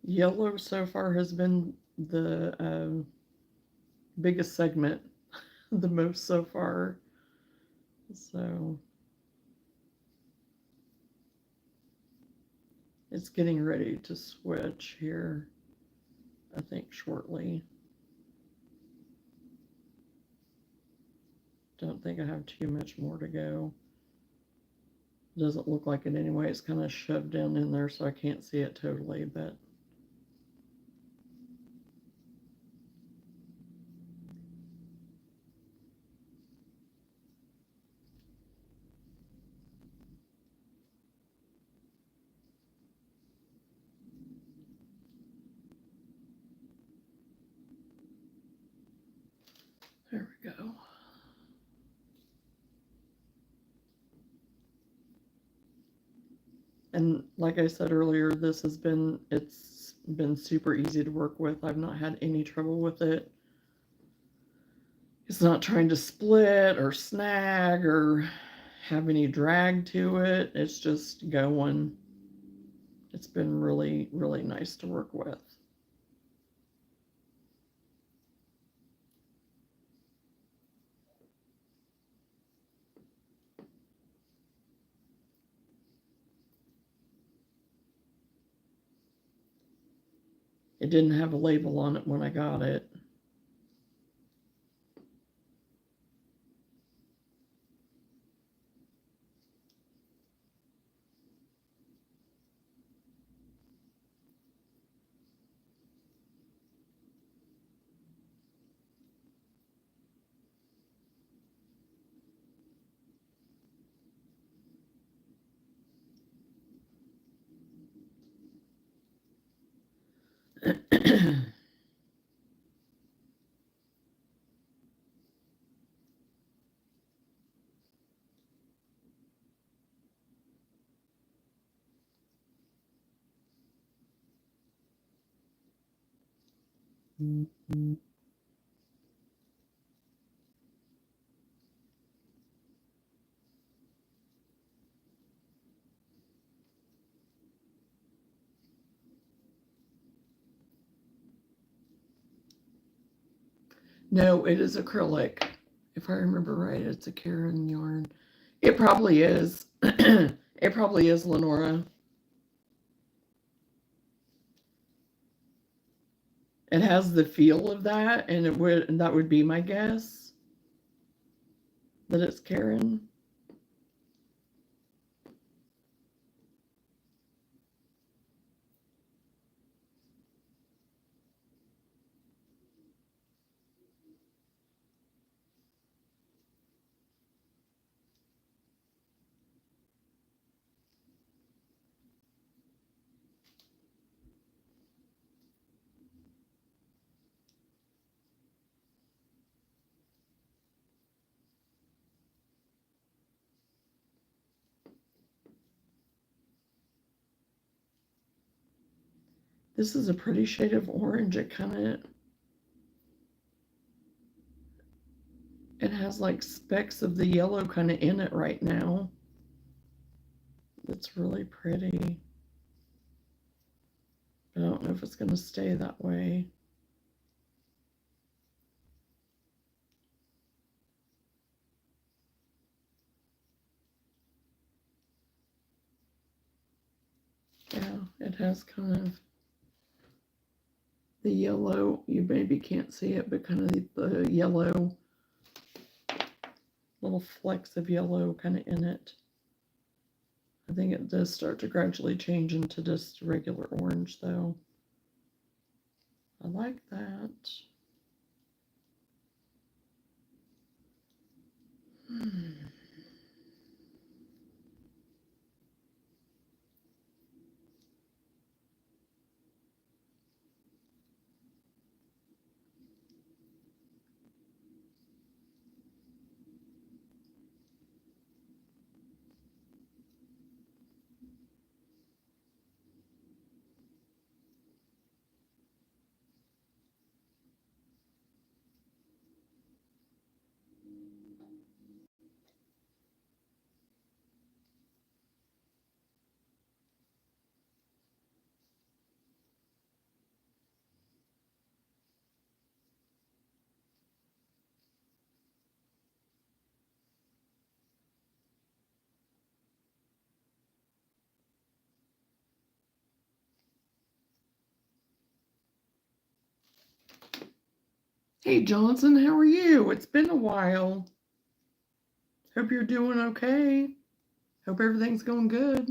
Yellow so far has been the biggest segment, the most so far. So it's getting ready to switch here, I think, shortly. Don't think I have too much more to go. Doesn't look like it anyway. It's kind of shoved down in there so I can't see it totally, but there we go. And like I said earlier, it's been super easy to work with. I've not had any trouble with it. It's not trying to split or snag or have any drag to it. It's just going. It's been really, really nice to work with. It didn't have a label on it when I got it. No, it is acrylic. If I remember right, it's a Karen yarn. It probably is. It probably is, Lenora. It has the feel of that, and that would be my guess that it's Karen. This is a pretty shade of orange. It has like specks of the yellow kind of in it right now. It's really pretty. I don't know if it's going to stay that way. Yeah, it has kind of the yellow. You maybe can't see it, but kind of the yellow, little flecks of yellow kind of in it. I think it does start to gradually change into just regular orange, though. I like that. Hey Johnson, how are you? It's been a while. Hope you're doing okay. Hope everything's going good.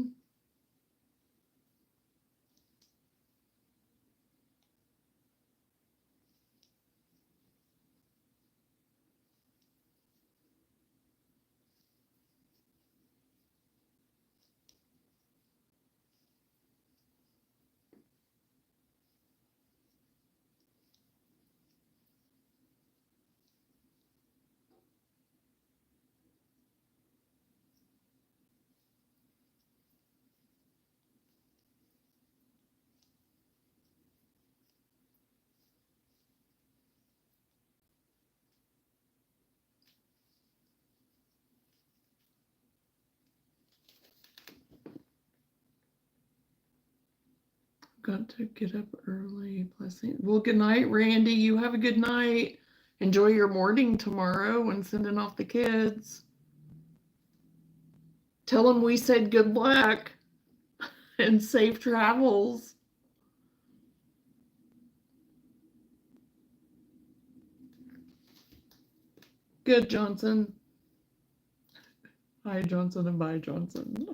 Got to get up early. Blessing. Well, good night, Randy. You have a good night. Enjoy your morning tomorrow when sending off the kids. Tell them we said good luck and safe travels. Good, Johnson. Hi, Johnson, and bye, Johnson.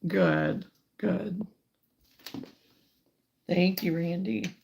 Good, good. Thank you, Randy.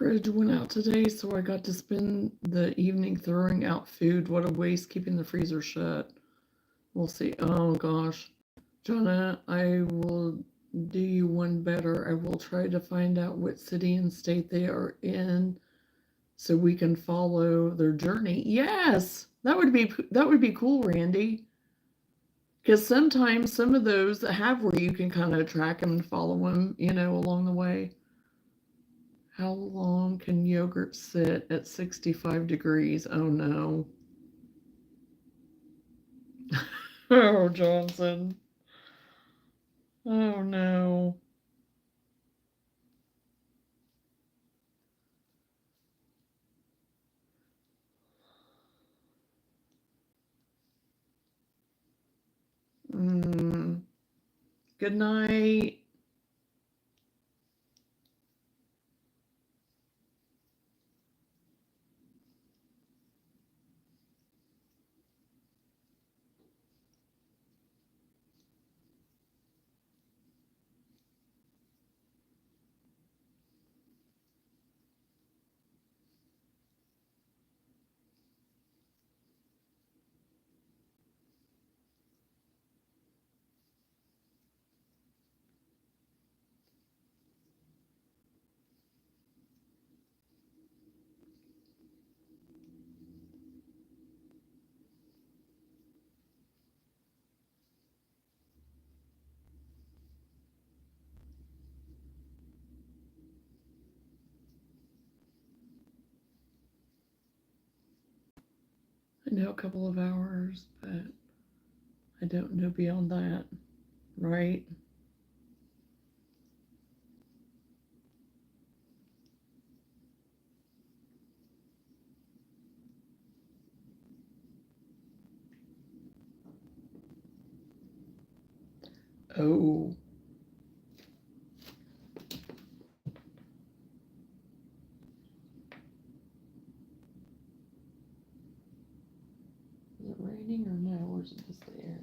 Fridge went out today, so I got to spend the evening throwing out food. What a waste keeping the freezer shut. We'll see. Oh gosh. Jonah, I will do you one better. I will try to find out what city and state they are in so we can follow their journey. Yes, that would be cool, Randy. Because sometimes some of those have where you can kind of track them and follow them, along the way. How long can yogurt sit at 65 degrees? Oh no. Oh, Johnson. Oh no. Mm. Good night. I know a couple of hours, but I don't know beyond that, right? Oh, is it raining or no? Or is it just the air?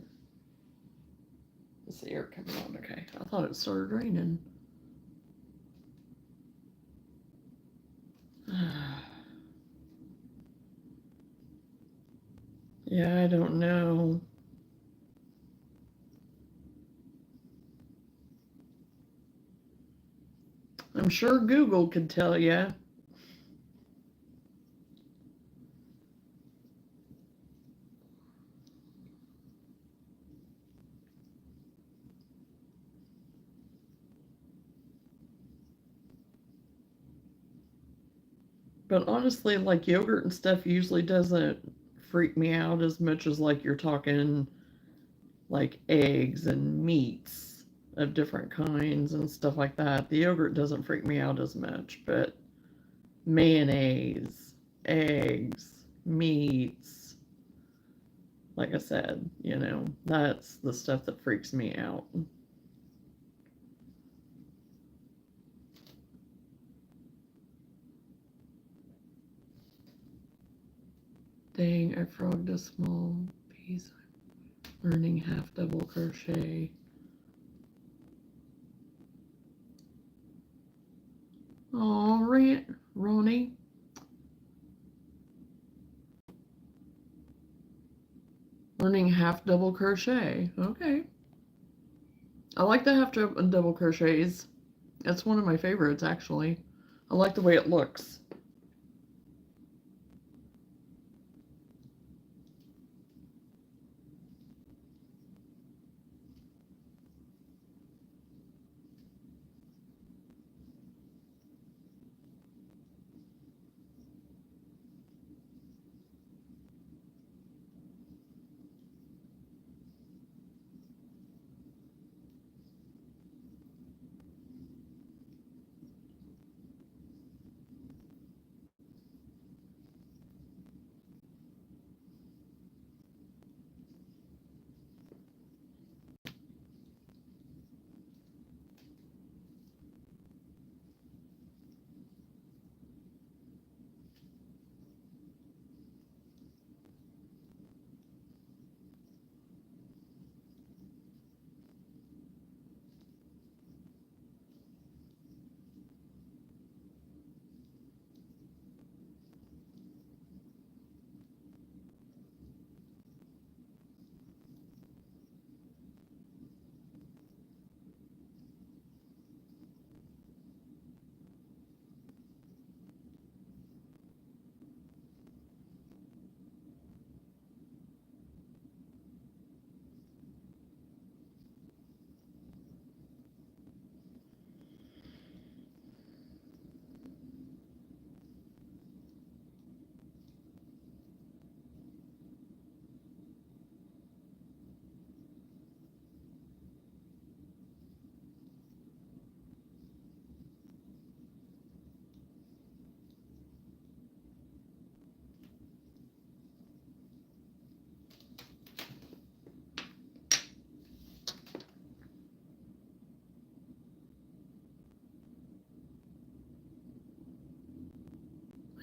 It's the air coming on. Okay, I thought it started raining. Yeah, I don't know. I'm sure Google could tell you. But honestly, like yogurt and stuff usually doesn't freak me out as much as like you're talking like eggs and meats of different kinds and stuff like that. The yogurt doesn't freak me out as much, but mayonnaise, eggs, meats, like I said, that's the stuff that freaks me out. Dang, I frogged a small piece. Learning half double crochet. Oh, Ronnie. Learning half double crochet. Okay. I like the half double crochets. That's one of my favorites, actually. I like the way it looks.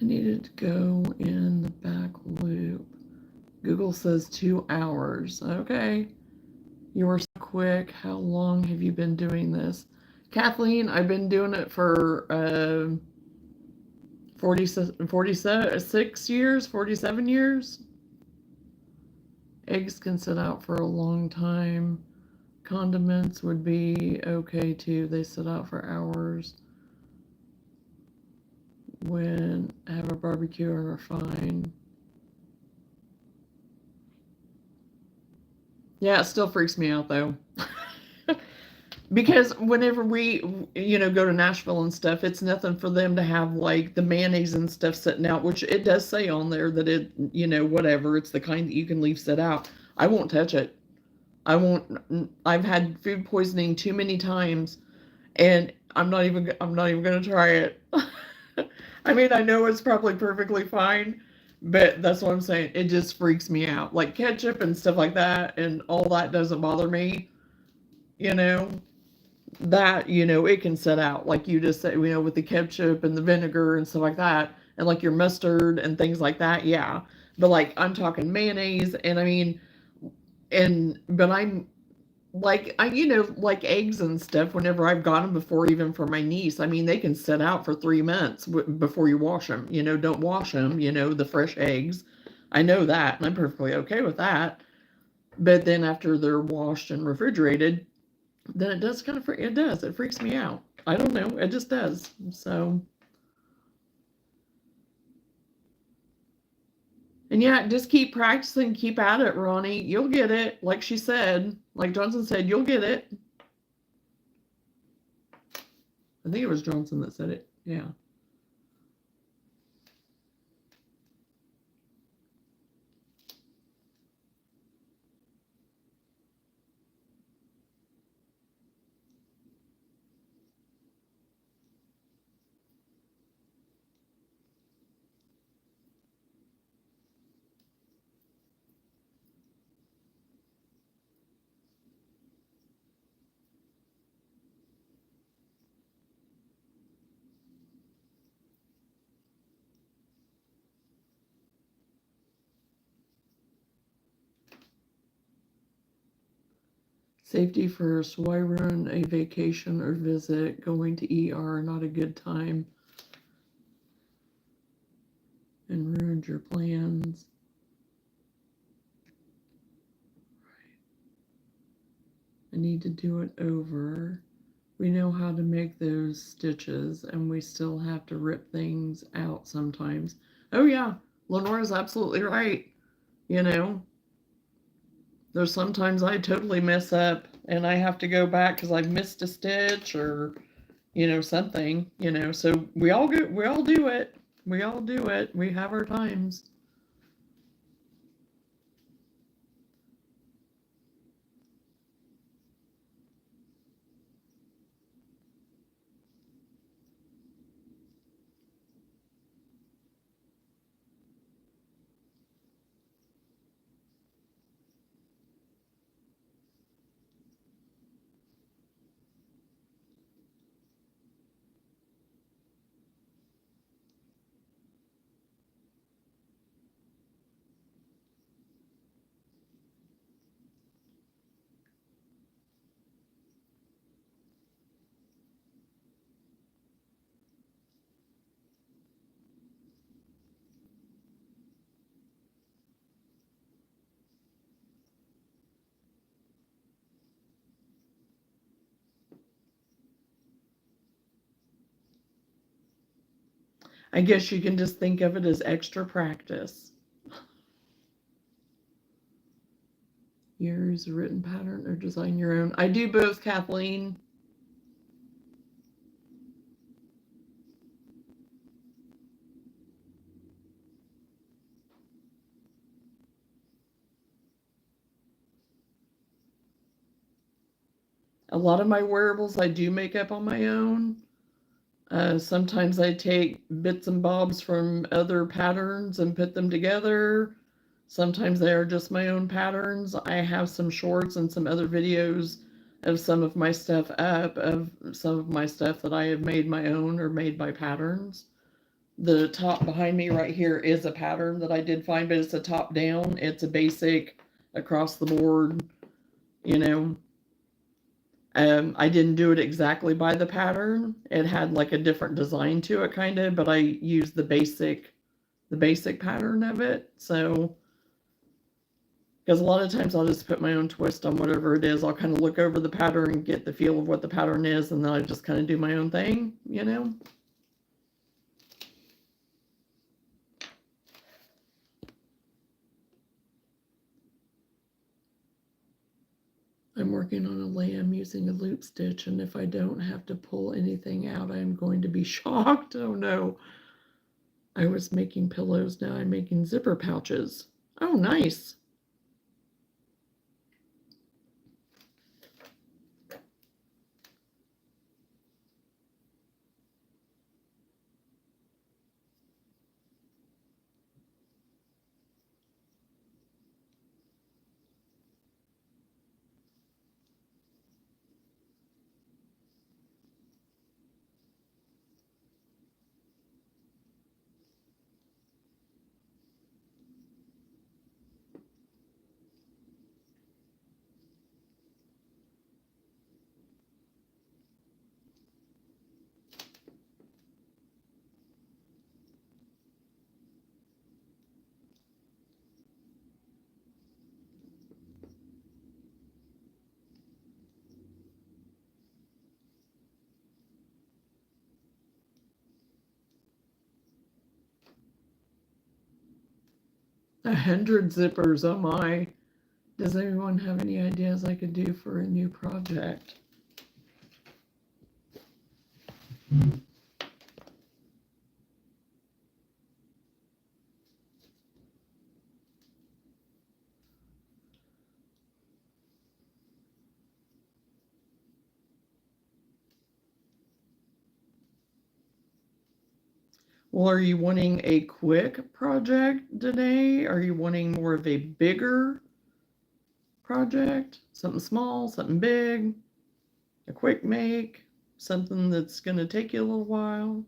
needed to go in the back loop. Google says 2 hours. Okay. You were so quick. How long have you been doing this? Kathleen, I've been doing it for 46 years, 47 years. Eggs can sit out for a long time. Condiments would be okay too. They sit out for hours. When have a barbecue and are fine. Yeah, it still freaks me out though. Because whenever we, go to Nashville and stuff, it's nothing for them to have like the mayonnaise and stuff sitting out, which it does say on there that it, whatever, it's the kind that you can leave sit out. I won't touch it. I won't. I've had food poisoning too many times, and I'm not even going to try it. I mean, I know it's probably perfectly fine, but that's what I'm saying. It just freaks me out. Like ketchup and stuff like that, and all that doesn't bother me. You know, that, it can set out. Like you just said, with the ketchup and the vinegar and stuff like that, and like your mustard and things like that, yeah. But like, I'm talking mayonnaise, and I mean, but I'm like, like eggs and stuff, whenever I've got them before, even for my niece, I mean, they can sit out for 3 months before you wash them. Don't wash them, the fresh eggs. I know that, and I'm perfectly okay with that. But then after they're washed and refrigerated, then it does kind of, it freaks me out. I don't know, it just does. So, and yeah, just keep practicing, keep at it, Ronnie. You'll get it. Like she said, like Johnson said, you'll get it. I think it was Johnson that said it. Yeah. Safety first. Why ruin a vacation or visit? Going to ER, not a good time. And ruined your plans. I need to do it over. We know how to make those stitches, and we still have to rip things out sometimes. Oh yeah, Lenora's absolutely right. There's sometimes I totally mess up, and I have to go back because I've missed a stitch or, something. So we all do it. We all do it. We have our times. I guess you can just think of it as extra practice. Use a written pattern or design your own. I do both, Kathleen. A lot of my wearables I do make up on my own. Sometimes I take bits and bobs from other patterns and put them together. Sometimes they are just my own patterns. I have some shorts and some other videos of some of my stuff up, of some of my stuff that I have made my own or made by patterns. The top behind me right here is a pattern that I did find, but it's a top down. It's a basic across the board, you know. I didn't do it exactly by the pattern. It had like a different design to it kind of, but I used the basic pattern of it. So, because a lot of times I'll just put my own twist on whatever it is. I'll kind of look over the pattern and get the feel of what the pattern is, and then I just kind of do my own thing, you know. I'm working on a lamb using a loop stitch, and if I don't have to pull anything out, I'm going to be shocked. Oh no. I was making pillows, now I'm making zipper pouches. Oh, nice. A 100 zippers, oh my. Does anyone have any ideas I could do for a new project? Well, are you wanting a quick project, Danae? Are you wanting more of a bigger project? Something small, something big, a quick make, something that's going to take you a little while?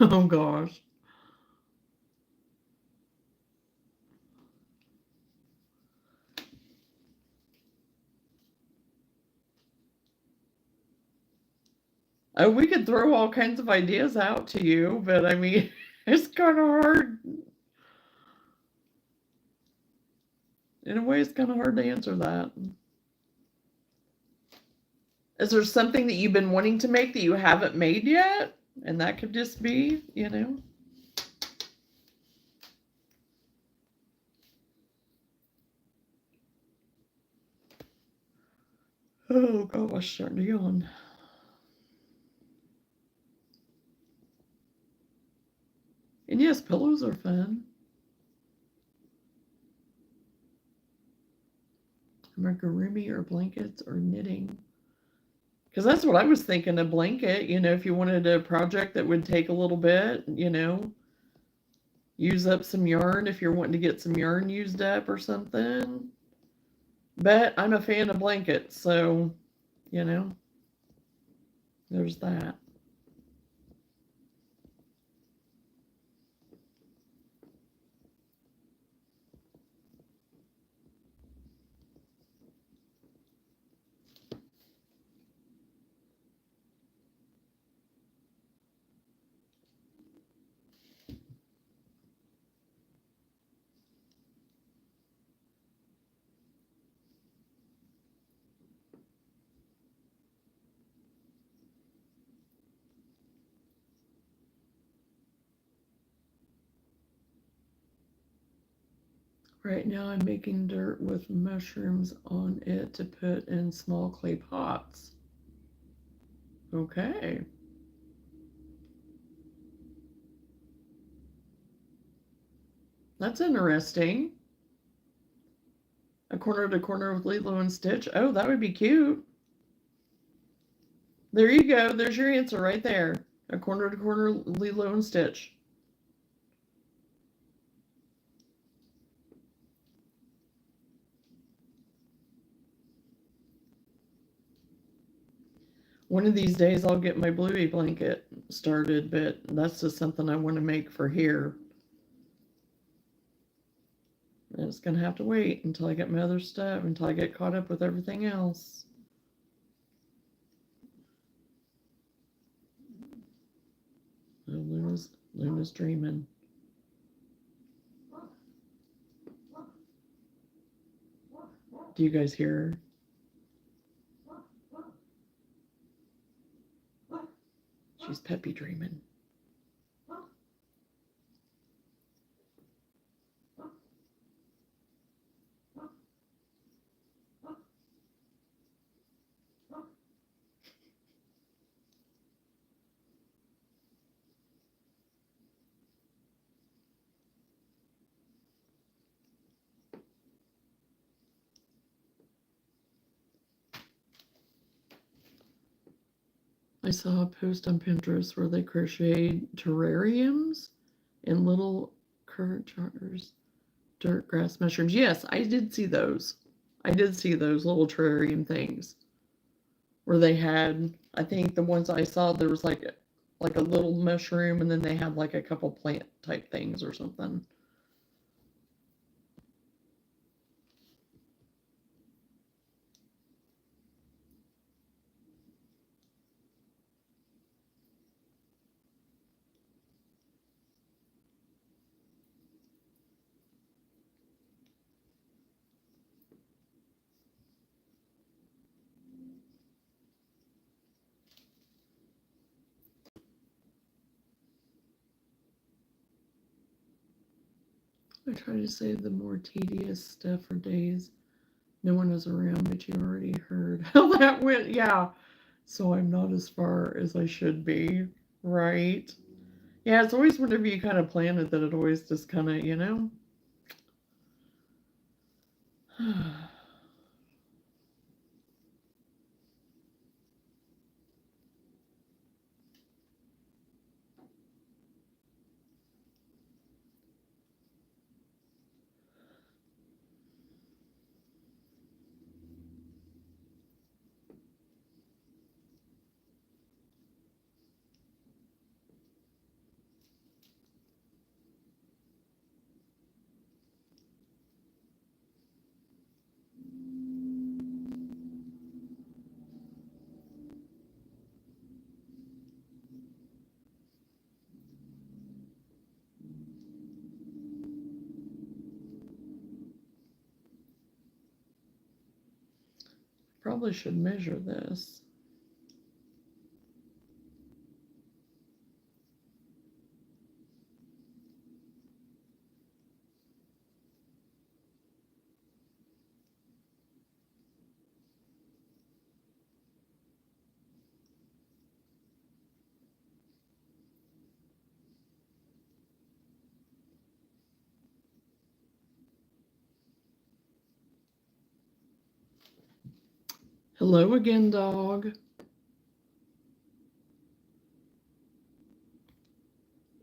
Oh gosh. Oh, we could throw all kinds of ideas out to you, but I mean, it's kind of hard. In a way, it's kind of hard to answer that. Is there something that you've been wanting to make that you haven't made yet? And that could just be, you know. Oh gosh, starting to yawn. And yes, pillows are fun. Amigurumi or blankets or knitting. Because that's what I was thinking, a blanket, you know, if you wanted a project that would take a little bit, you know, use up some yarn if you're wanting to get some yarn used up or something. But I'm a fan of blankets, so, you know, there's that. Right now I'm making dirt with mushrooms on it to put in small clay pots. Okay. That's interesting. A corner to corner with Lilo and Stitch. Oh, that would be cute. There you go. There's your answer right there. A corner to corner Lilo and Stitch. One of these days I'll get my Bluey blanket started, but that's just something I want to make for here. And it's going to have to wait until I get my other stuff, until I get caught up with everything else. Oh, Luna's dreaming. Do you guys hear her? She's peppy dreaming. I saw a post on Pinterest where they crocheted terrariums in little currant jars, dirt, grass, mushrooms. Yes, I did see those. I did see those little terrarium things where they had, I think the ones I saw, there was like a little mushroom, and then they had like a couple plant type things or something. I try to save the more tedious stuff for days no one is around, but you already heard how that went. Yeah. So I'm not as far as I should be, right? Yeah, it's always whenever you kind of plan it that it always just kind of, probably should measure this. Hello again, dog.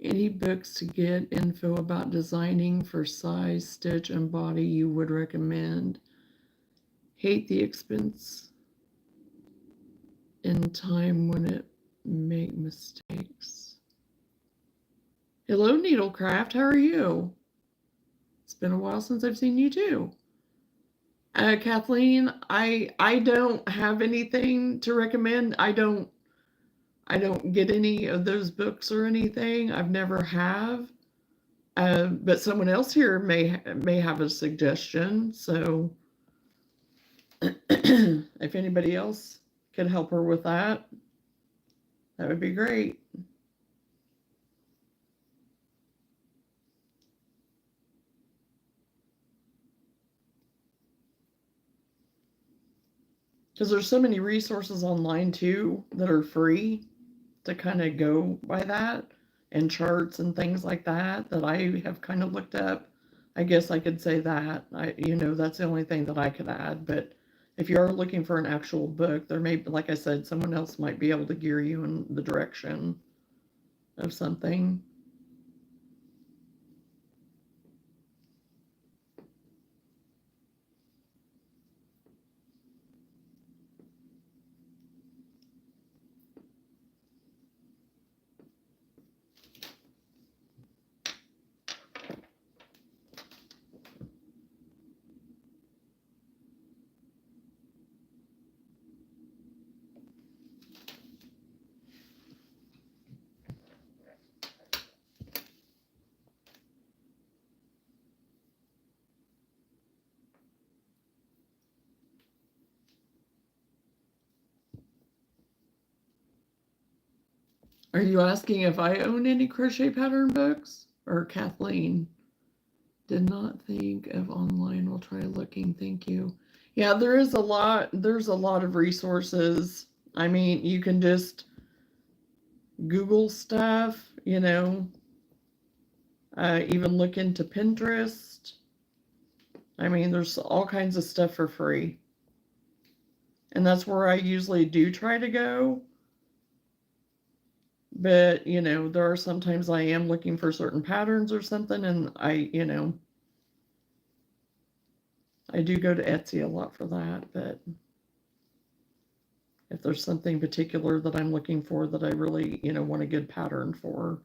Any books to get info about designing for size, stitch, and body you would recommend? Hate the expense and time when it make mistakes. Hello, Needlecraft. How are you? It's been a while since I've seen you too. Kathleen, I don't have anything to recommend. I don't get any of those books or anything. I've never have. But someone else here may have a suggestion. So if anybody else could help her with that, that would be great. Because there's so many resources online too that are free to kind of go by that, and charts and things like that that I have kind of looked up. I guess I could say that. That's the only thing that I could add. But if you are looking for an actual book, there may, like I said, someone else might be able to gear you in the direction of something. Are you asking if I own any crochet pattern books? Or Kathleen? Did not think of online. We'll try looking. Thank you. Yeah, there's a lot of resources. I mean, you can just Google stuff, even look into Pinterest. I mean, there's all kinds of stuff for free. And that's where I usually do try to go. But, there are sometimes I am looking for certain patterns or something, and I do go to Etsy a lot for that. But if there's something particular that I'm looking for that I really, want a good pattern for.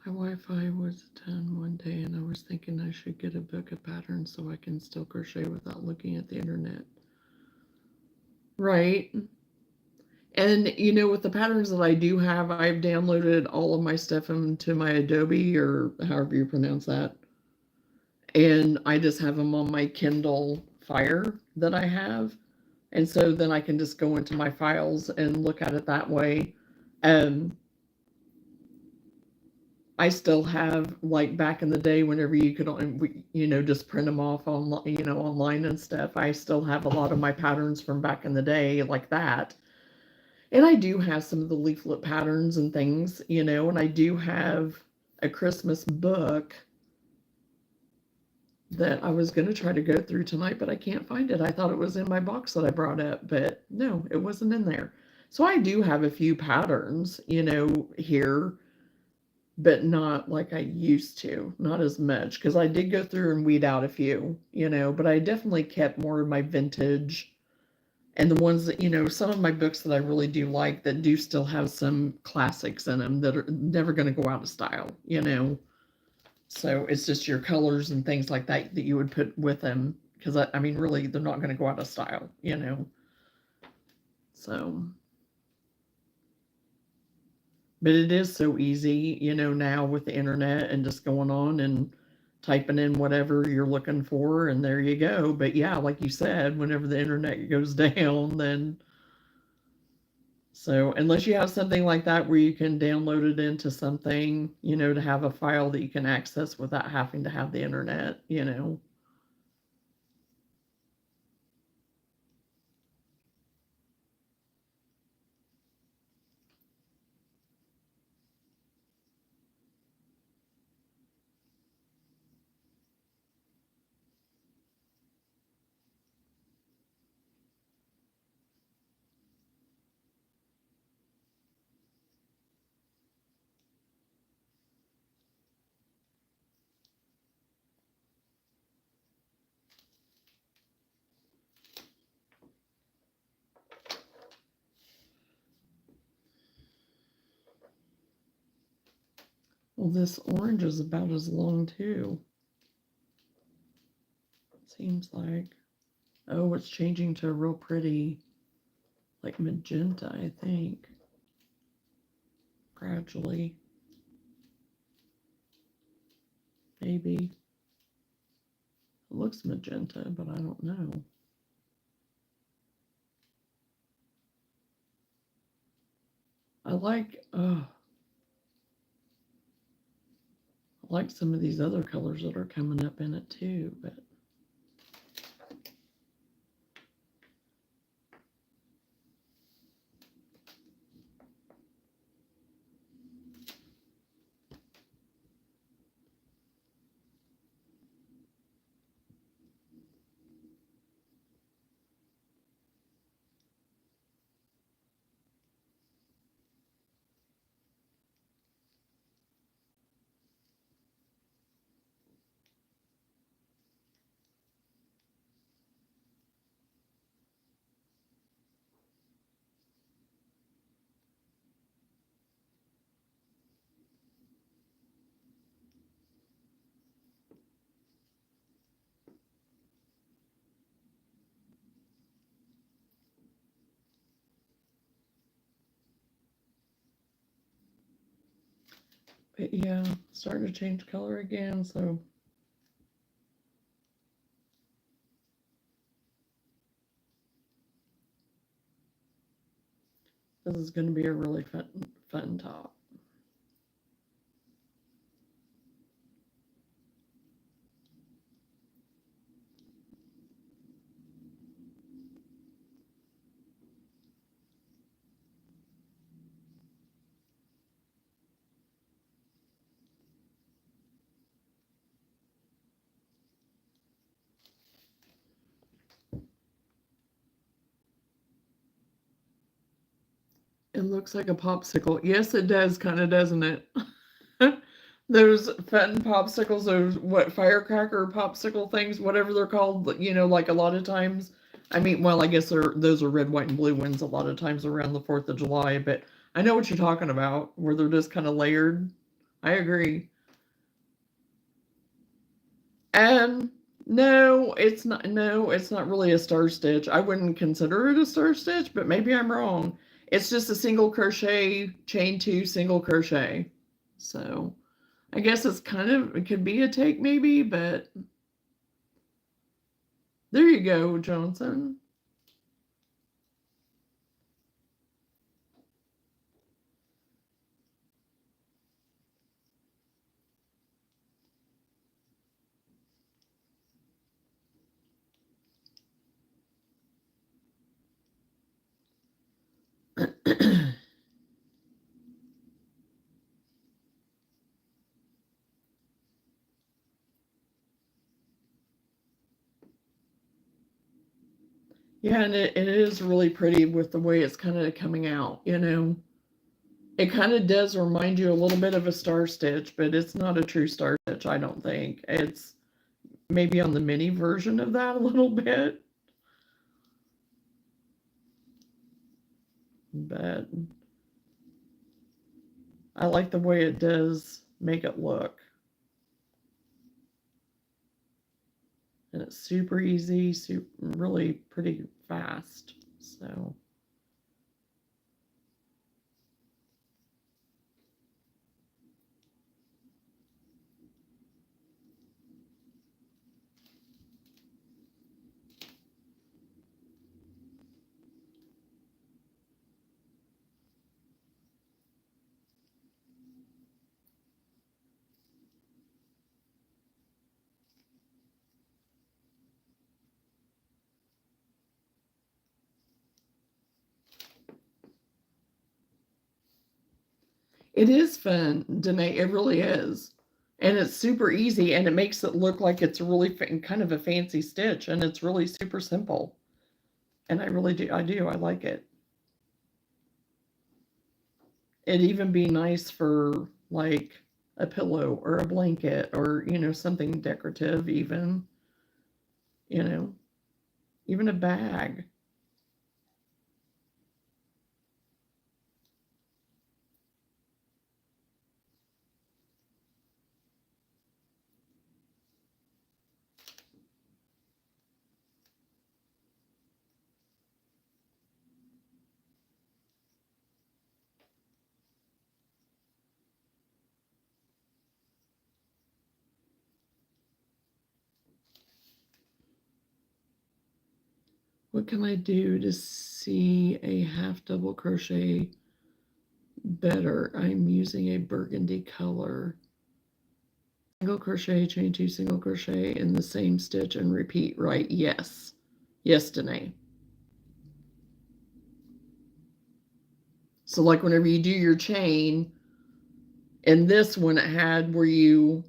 My Wi-Fi was done one day, and I was thinking I should get a book of patterns so I can still crochet without looking at the internet. Right. And with the patterns that I do have, I've downloaded all of my stuff into my Adobe, or however you pronounce that. And I just have them on my Kindle Fire that I have. And so then I can just go into my files and look at it that way. Um, I still have, like, back in the day, whenever you could, just print them off online and stuff. I still have a lot of my patterns from back in the day, like that. And I do have some of the leaflet patterns and things, and I do have a Christmas book that I was going to try to go through tonight, but I can't find it. I thought it was in my box that I brought up, but no, it wasn't in there. So I do have a few patterns, here, but not like I used to, not as much, because I did go through and weed out a few, but I definitely kept more of my vintage and the ones that, some of my books that I really do like that do still have some classics in them that are never going to go out of style. So it's just your colors and things like that that you would put with them, because I mean, really, they're not going to go out of style. So, but it is so easy, now with the internet and just going on and typing in whatever you're looking for, and there you go. But yeah, like you said, whenever the internet goes down, then so unless you have something like that where you can download it into something, to have a file that you can access without having to have the internet. Well, this orange is about as long too. Seems like. Oh, it's changing to a real pretty, like magenta, I think. Gradually. Maybe. It looks magenta, but I don't know. I like some of these other colors that are coming up in it too, but yeah, starting to change color again, so this is going to be a really fun top. It looks like a popsicle. Yes, it does, kind of, doesn't it? Those fun popsicles, those what firecracker popsicle things, whatever they're called, like a lot of times. I mean, well, I guess those are red, white, and blue ones a lot of times around the 4th of July, but I know what you're talking about, where they're just kind of layered. I agree. And no, it's not. No, it's not really a star stitch. I wouldn't consider it a star stitch, but maybe I'm wrong. It's just a single crochet, chain 2, single crochet. So I guess it could be a take maybe, but there you go, Johnson. Yeah, and it is really pretty with the way it's kind of coming out. It kind of does remind you a little bit of a star stitch, but it's not a true star stitch, I don't think. It's maybe on the mini version of that a little bit, but I like the way it does make it look. And it's super easy, really pretty fast. So it is fun, Danae. It really is. And it's super easy and it makes it look like it's really kind of a fancy stitch and it's really super simple. And I really do. I do. I like it. It'd even be nice for like a pillow or a blanket or, something decorative, you know, even a bag. What can I do to see a half double crochet better? I'm using a burgundy color. Single crochet, chain 2, single crochet in the same stitch and repeat, right? Yes. Yes, Danae. So like whenever you do your chain, and this one it had where you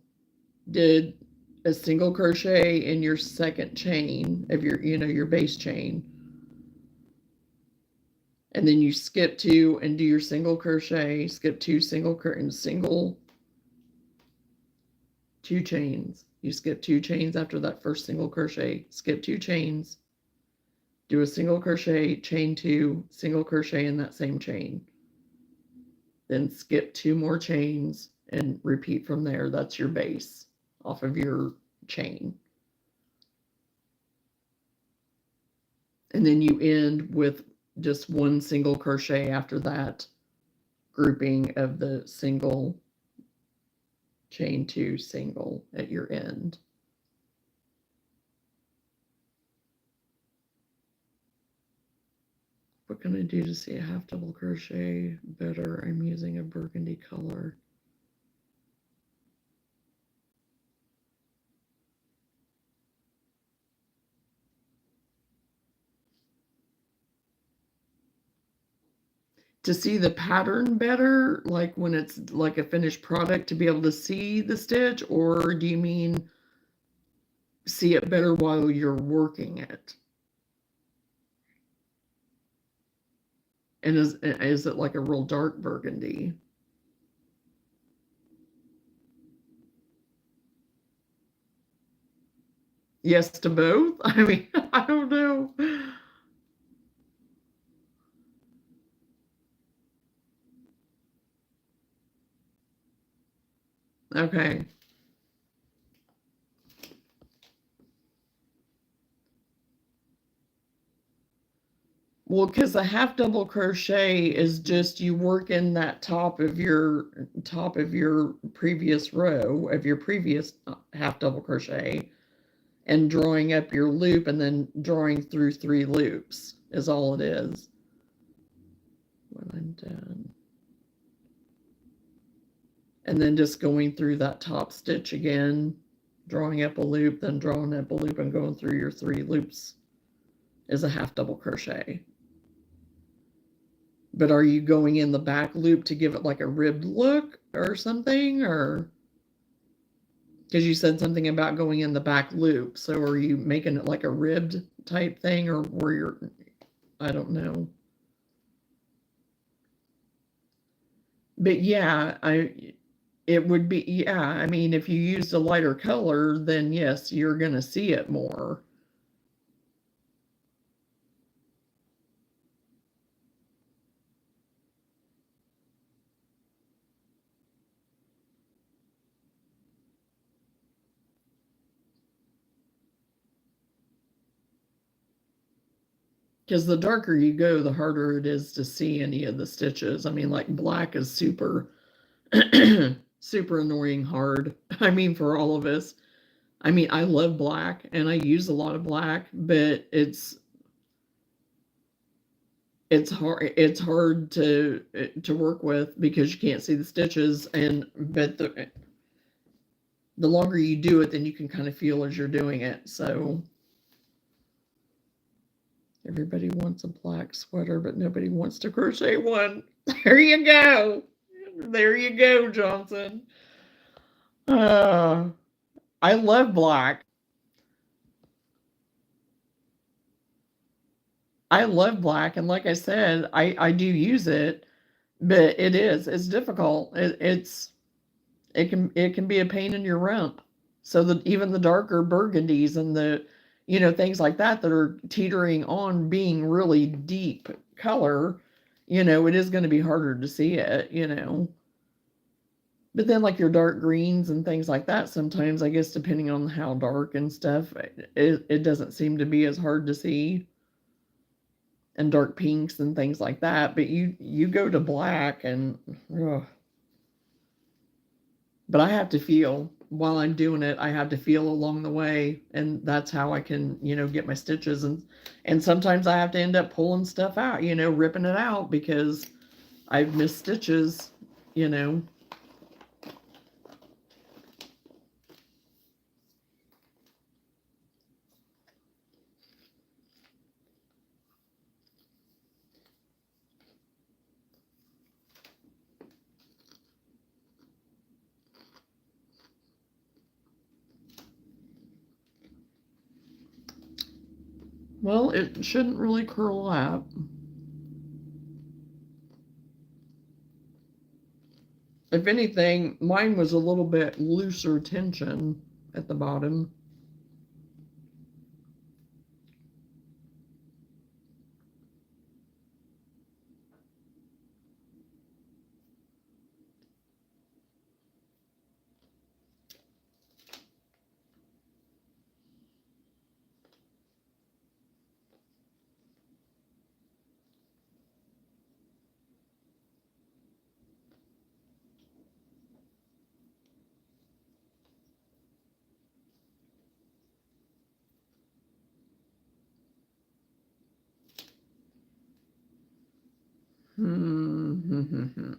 did a single crochet in your second chain of your, your base chain. And then you skip 2 and do your single crochet, skip 2, single single 2 chains. You skip 2 chains after that first single crochet, skip 2 chains, do a single crochet, chain 2, single crochet in that same chain. Then skip 2 more chains and repeat from there. That's your base off of your chain. And then you end with just 1 single crochet after that grouping of the single, chain 2, single at your end. What can I do to see a half double crochet better? I'm using a burgundy color. To see the pattern better, like when it's like a finished product, to be able to see the stitch, or do you mean see it better while you're working it? And is it like a real dark burgundy? Yes to both? I mean, I don't know. Okay. Well, because a half double crochet is just you work in that top of your previous row of your previous half double crochet and drawing up your loop and then drawing through 3 loops is all it is. When I'm done. And then just going through that top stitch again, drawing up a loop, then drawing up a loop and going through your 3 loops is a half double crochet. But are you going in the back loop to give it like a ribbed look or something? Or because you said something about going in the back loop. So are you making it like a ribbed type thing, or where you're, I don't know. But yeah, it would be, yeah, I mean, if you used a lighter color, then yes, you're going to see it more. Because the darker you go, the harder it is to see any of the stitches. I mean, like black is super, super annoying hard. I mean, for all of us. I mean, I love black and I use a lot of black, but it's hard to work with because you can't see the stitches, and but the longer you do it, then you can kind of feel as you're doing it. So everybody wants a black sweater, but nobody wants to crochet one. There you go. There you go, Johnson. Uh, I love black. I love black, and like I said, I do use it, but it's difficult. It can be a pain in your rump. So that even the darker burgundies and the things like that that are teetering on being really deep color, it is going to be harder to see it. But then like your dark greens and things like that, sometimes I guess depending on how dark and stuff, it doesn't seem to be as hard to see. And dark pinks and things like that. But you go to black and ugh. But I have to feel while I'm doing it, I have to feel along the way, and that's how I can, get my stitches. And sometimes I have to end up pulling stuff out, ripping it out because I've missed stitches, you know. Well, it shouldn't really curl up. If anything, mine was a little bit looser tension at the bottom. Hmm.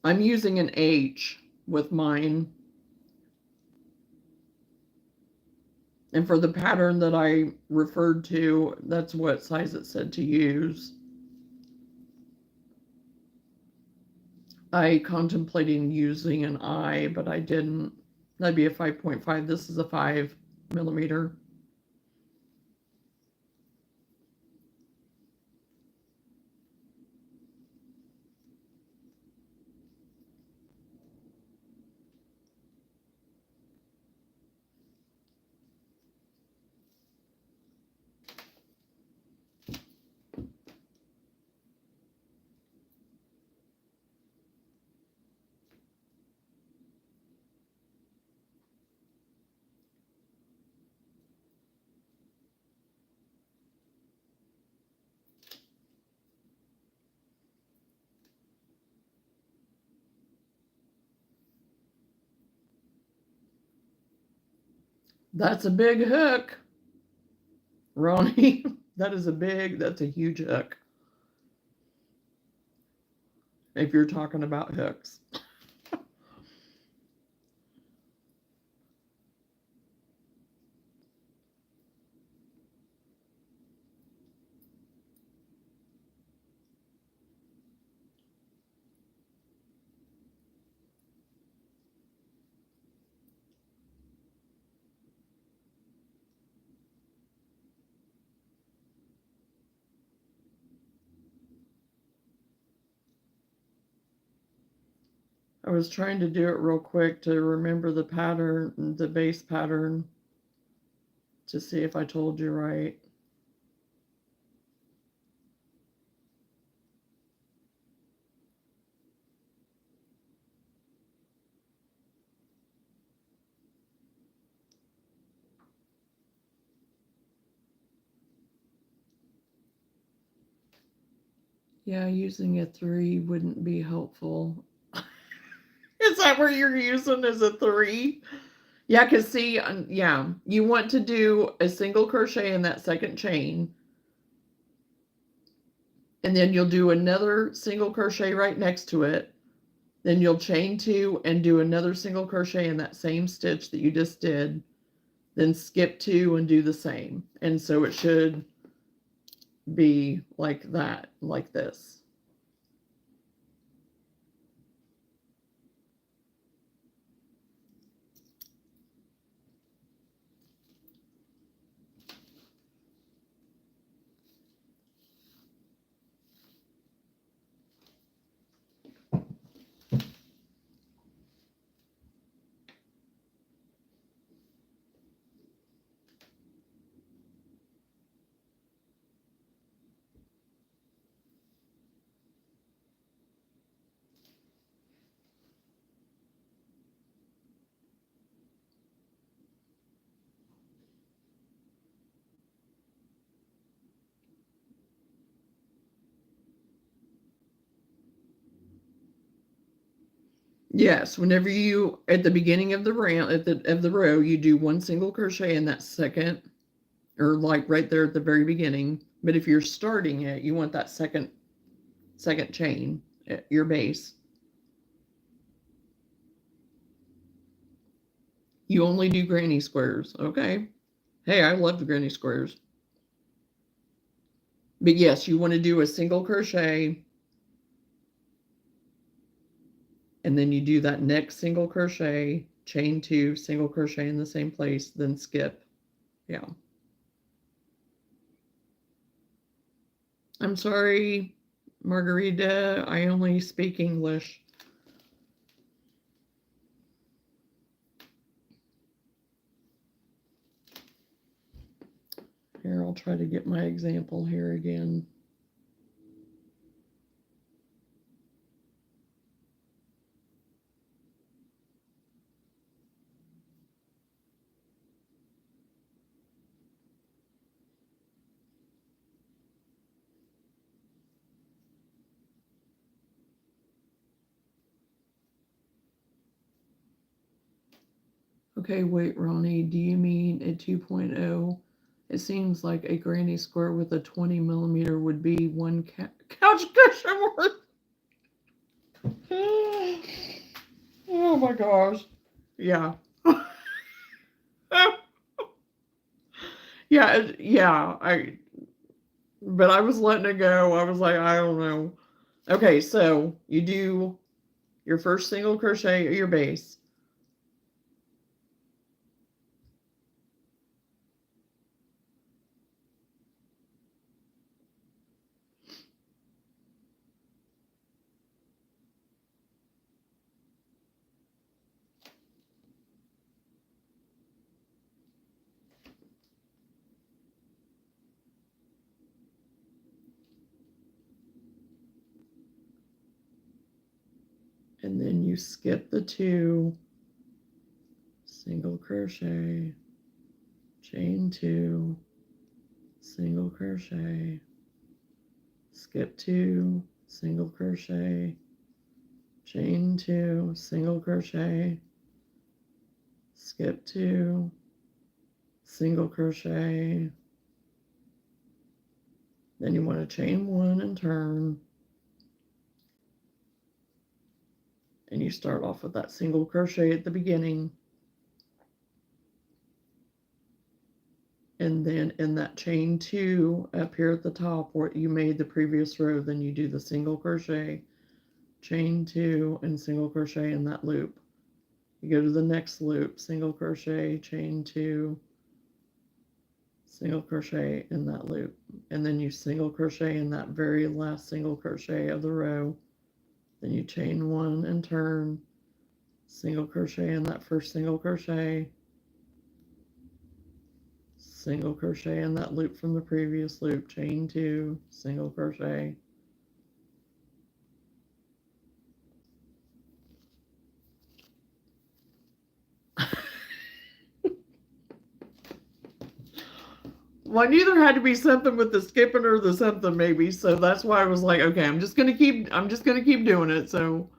I'm using an H with mine. And for the pattern that I referred to, that's what size it said to use. I contemplated using an I, but I didn't. That'd be a 5.5. This is a 5 millimeter. That's a big hook, Ronnie. That's a huge hook. If you're talking about hooks. I was trying to do it real quick to remember the pattern, the base pattern, to see if I told you right. Yeah, using a 3 wouldn't be helpful. Is that where you're using as a 3? Yeah, because see, yeah, you want to do a single crochet in that second chain, and then you'll do another single crochet right next to it. Then you'll chain 2 and do another single crochet in that same stitch that you just did. Then skip 2 and do the same. And so it should be like that, like this. Yes, whenever you at the beginning of the round of the row, you do one single crochet in that second, or like right there at the very beginning. But if you're starting it, you want that second chain at your base. You only do granny squares, okay? Hey, I love the granny squares. But yes, you want to do a single crochet, and then you do that next single crochet, chain two, single crochet in the same place, then skip. Yeah. I'm sorry, Margarita, I only speak English. Here, I'll try to get my example here again. Okay, wait, Ronnie, do you mean a 2.0? It seems like a granny square with a 20 millimeter would be one couch cushion worth. Oh my gosh. Yeah. Yeah, but I was letting it go. I was like, I don't know. Okay, so you do your first single crochet at your base. And then you skip the two, single crochet, chain two, single crochet, skip two, single crochet, chain two, single crochet, skip two, single crochet. Then you want to chain one and turn. And you start off with that single crochet at the beginning. And then in that chain two up here at the top where you made the previous row, then you do the single crochet, chain two, and single crochet in that loop. You go to the next loop, single crochet, chain two, single crochet in that loop, and then you single crochet in that very last single crochet of the row. Then you chain one and turn, single crochet in that first single crochet, single crochet in that loop from the previous loop, chain two, single crochet. Well, I knew there had to be something with the skipping or the something maybe, so that's why I was like, okay, I'm just gonna keep doing it. So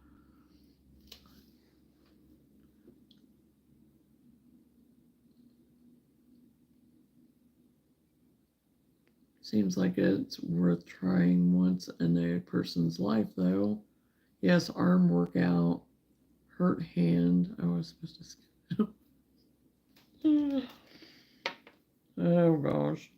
seems like it's worth trying once in a person's life, though. Yes, arm workout, hurt hand. I was supposed to skip. Oh gosh.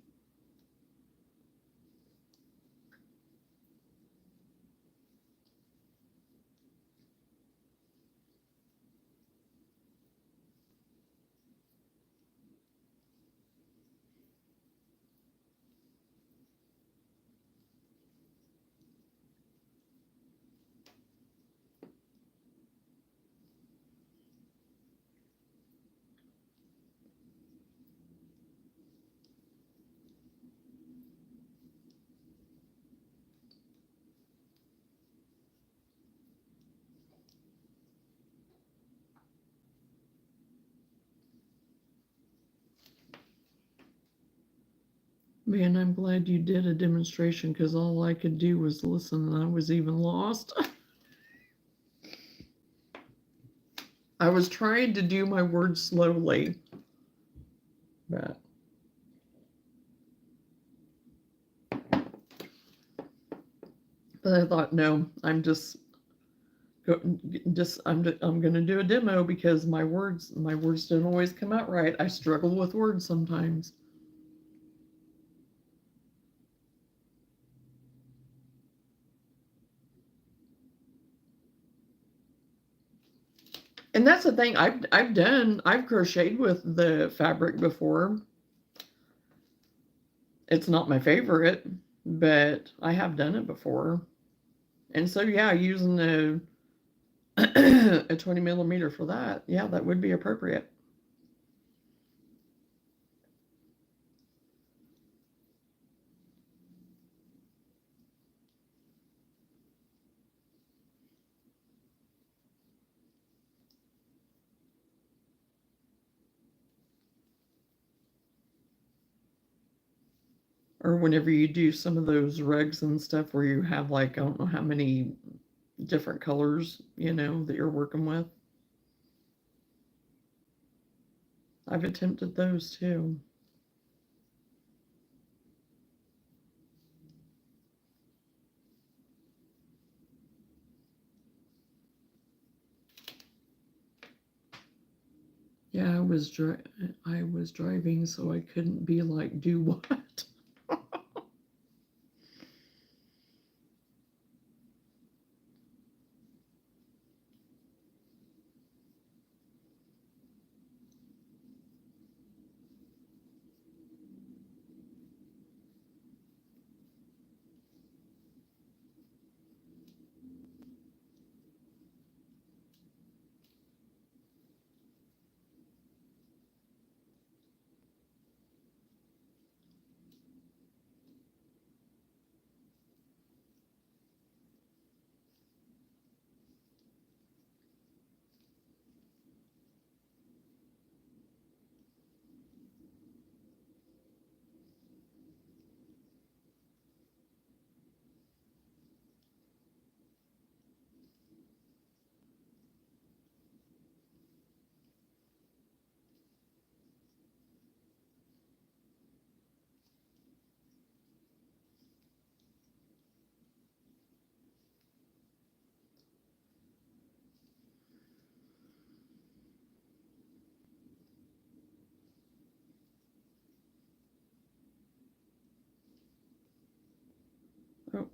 Man, I'm glad you did a demonstration because all I could do was listen and I was even lost. I was trying to do my words slowly, but I thought, no, I'm going to do a demo because my words don't always come out right. I struggle with words sometimes. And that's the thing, I've crocheted with the fabric before. It's not my favorite, but I have done it before. And so yeah, using a 20 millimeter for that, yeah, that would be appropriate. Or whenever you do some of those rugs and stuff where you have like, I don't know how many different colors, that you're working with. I've attempted those too. Yeah, I was driving, so I couldn't be like, do what? Oh,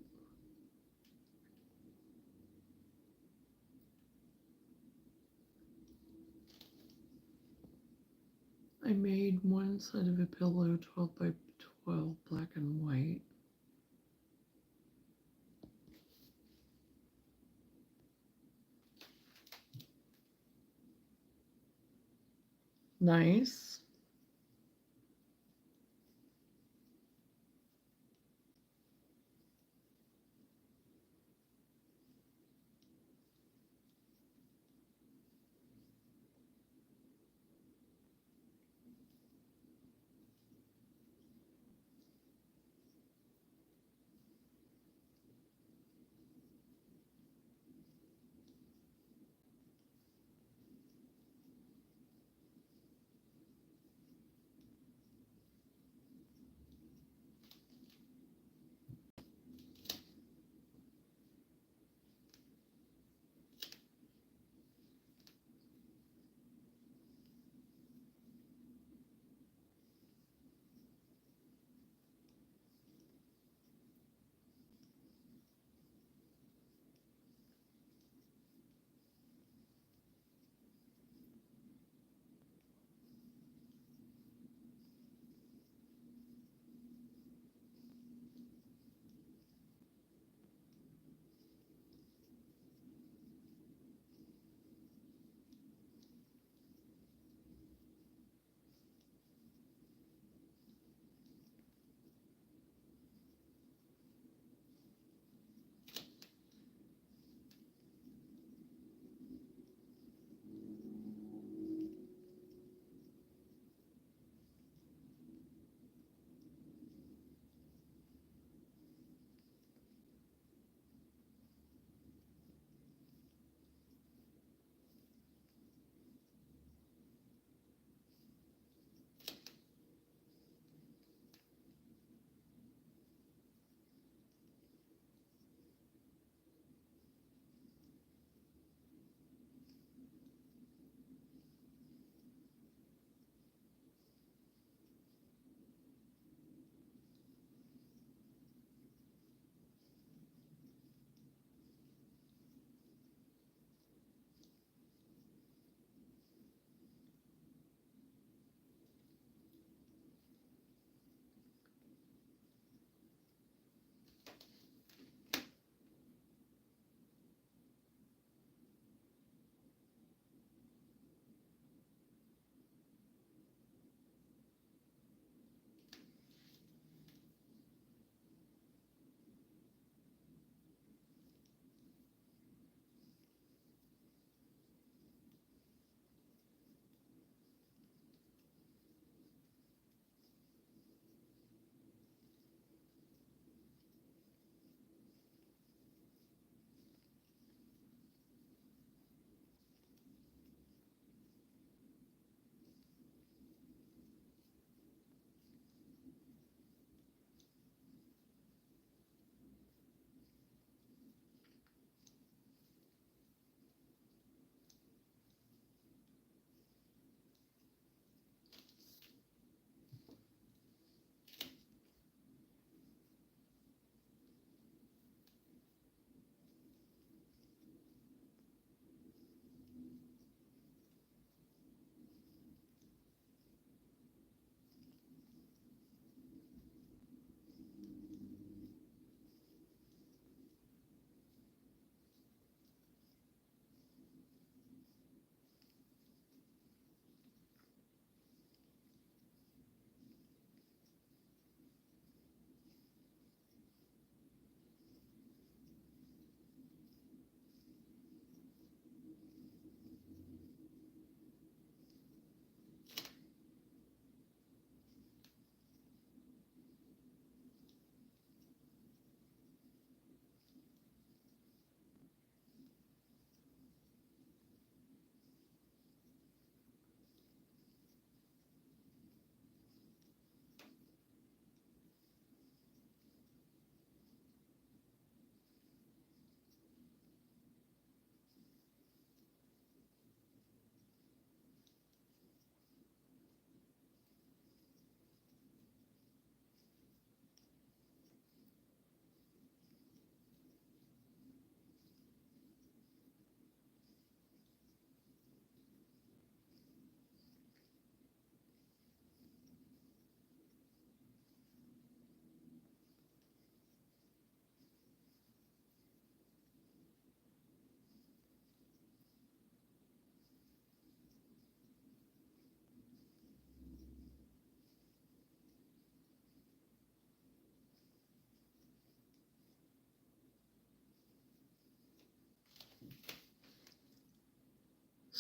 I made one side of a pillow 12 by 12, black and white. Nice.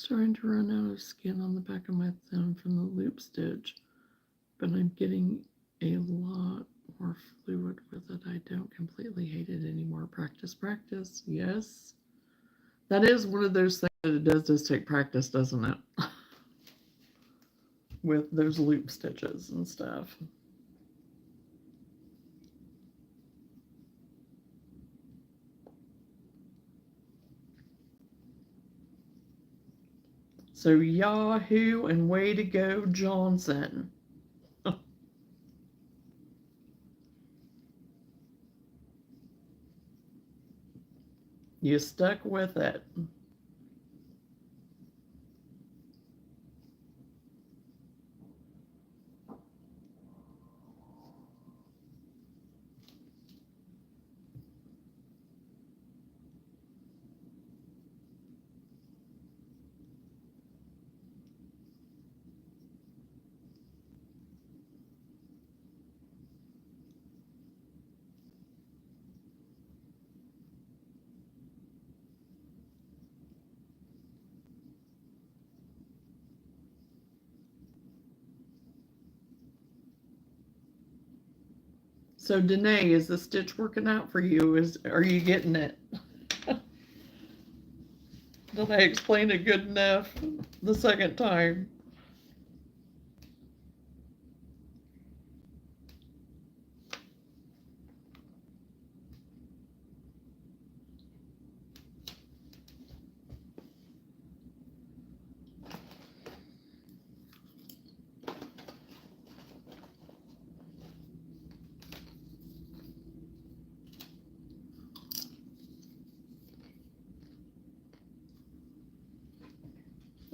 starting to run out of skin on the back of my thumb from the loop stitch, but I'm getting a lot more fluid with it. I don't completely hate it anymore. Practice, practice. Yes. That is one of those things that it does just take practice, doesn't it? With those loop stitches and stuff. So Yahoo and way to go Johnson. You stuck with it. So Danae, is the stitch working out for you? Are you getting it? Did I explain it good enough the second time?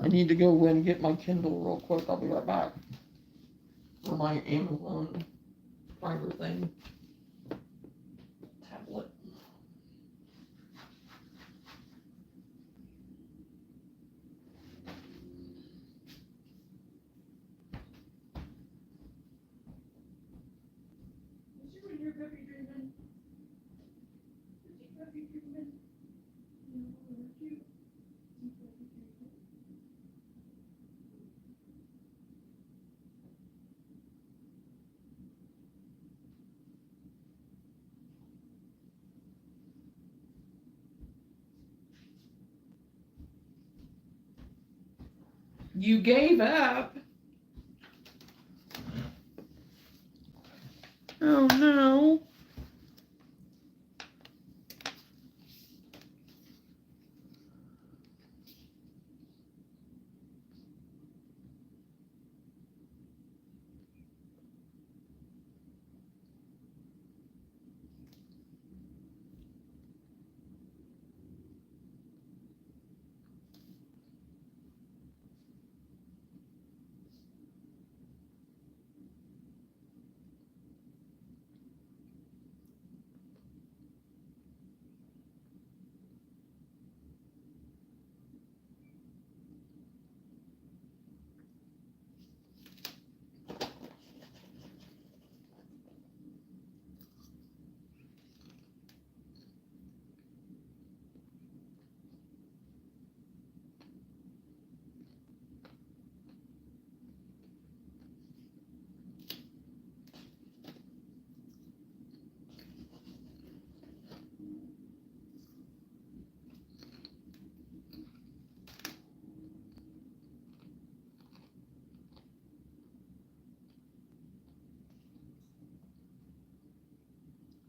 I need to go in and get my Kindle real quick. I'll be right back. Or my Amazon Finder thing. Tablet. Is you and your puppy dreaming? Is your puppy dreaming? No, aren't you? You gave up. Oh no.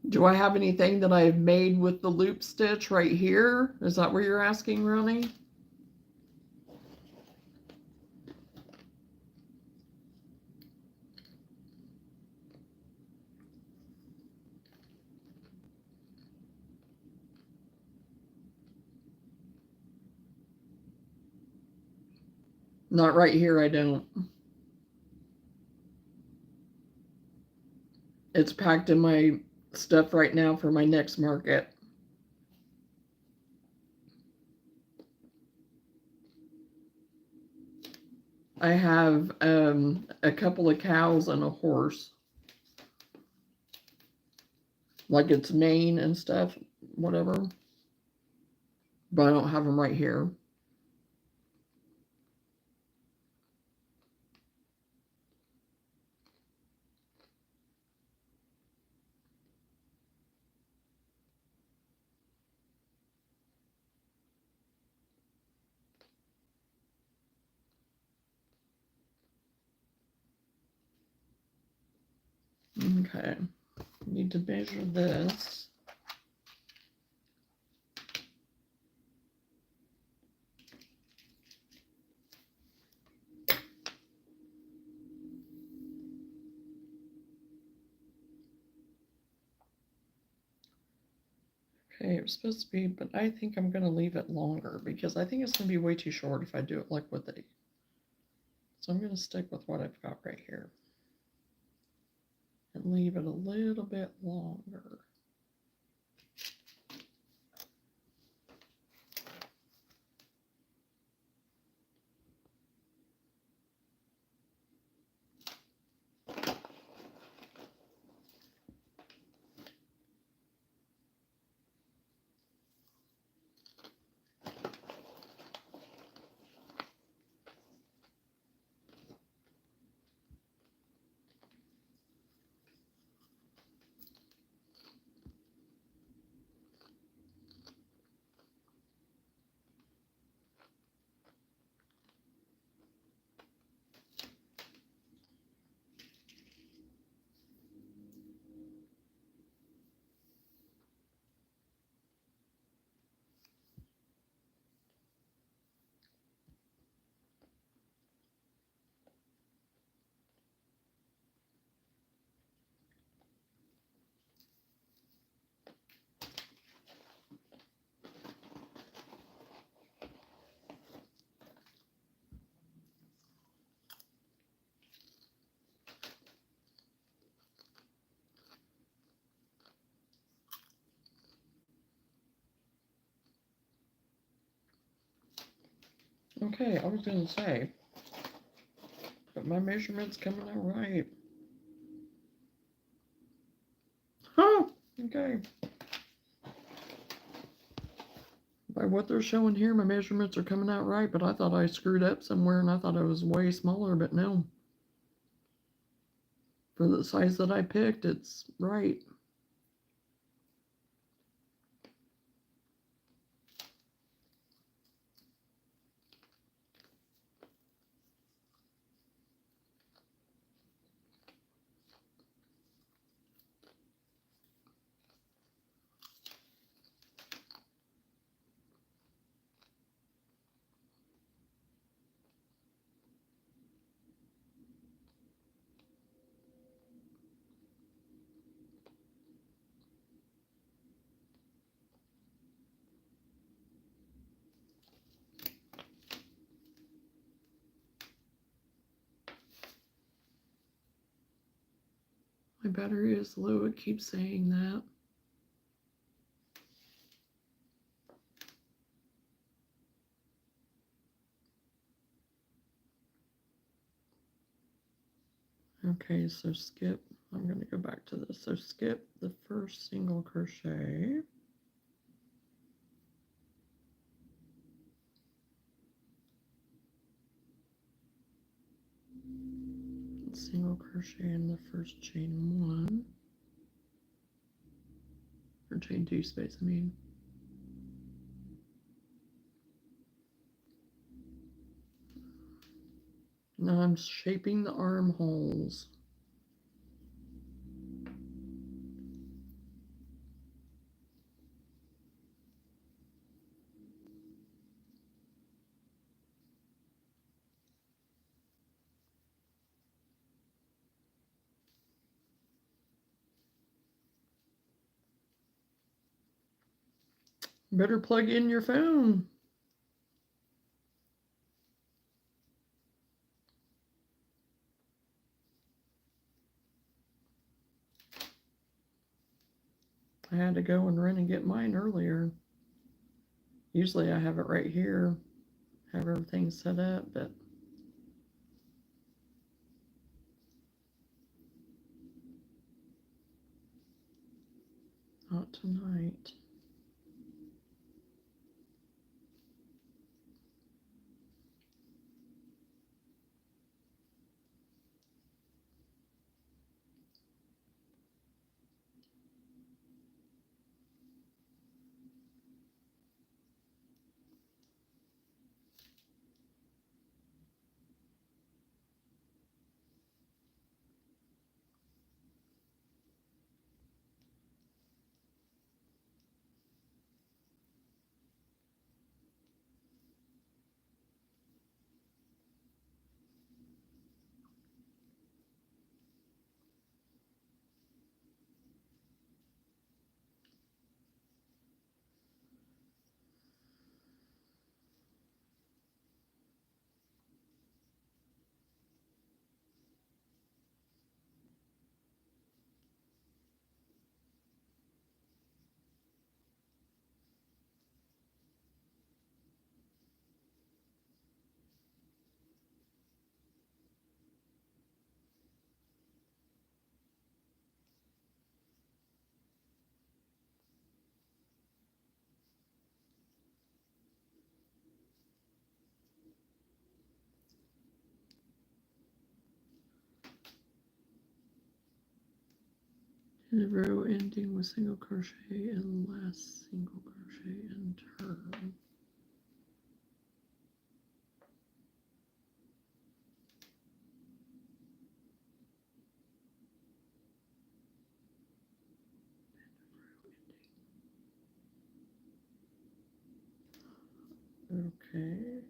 Do I have anything that I've made with the loop stitch right here? Is that what you're asking, Ronnie? Not right here, I don't. It's packed in my stuff right now for my next market. I have a couple of cows and a horse. Like its mane and stuff, whatever. But I don't have them right here. Okay, need to measure this. Okay, it was supposed to be, but I think I'm going to leave it longer because I think it's going to be way too short if I do it like with a. So I'm going to stick with what I've got right here and leave it a little bit longer. Okay, I was going to say, but my measurement's coming out right. Oh, okay. By what they're showing here, my measurements are coming out right, but I thought I screwed up somewhere and I thought I was way smaller, but no. For the size that I picked, it's right. My battery is low, it keeps saying that. Okay, so skip, I'm going to go back to this. So skip the first single crochet. Single crochet in the first chain one. Or chain two space, I mean. Now I'm shaping the armholes. Better plug in your phone. I had to go and run and get mine earlier. Usually I have it right here, have everything set up, but not tonight. In a row ending with single crochet and last single crochet and turn. Okay.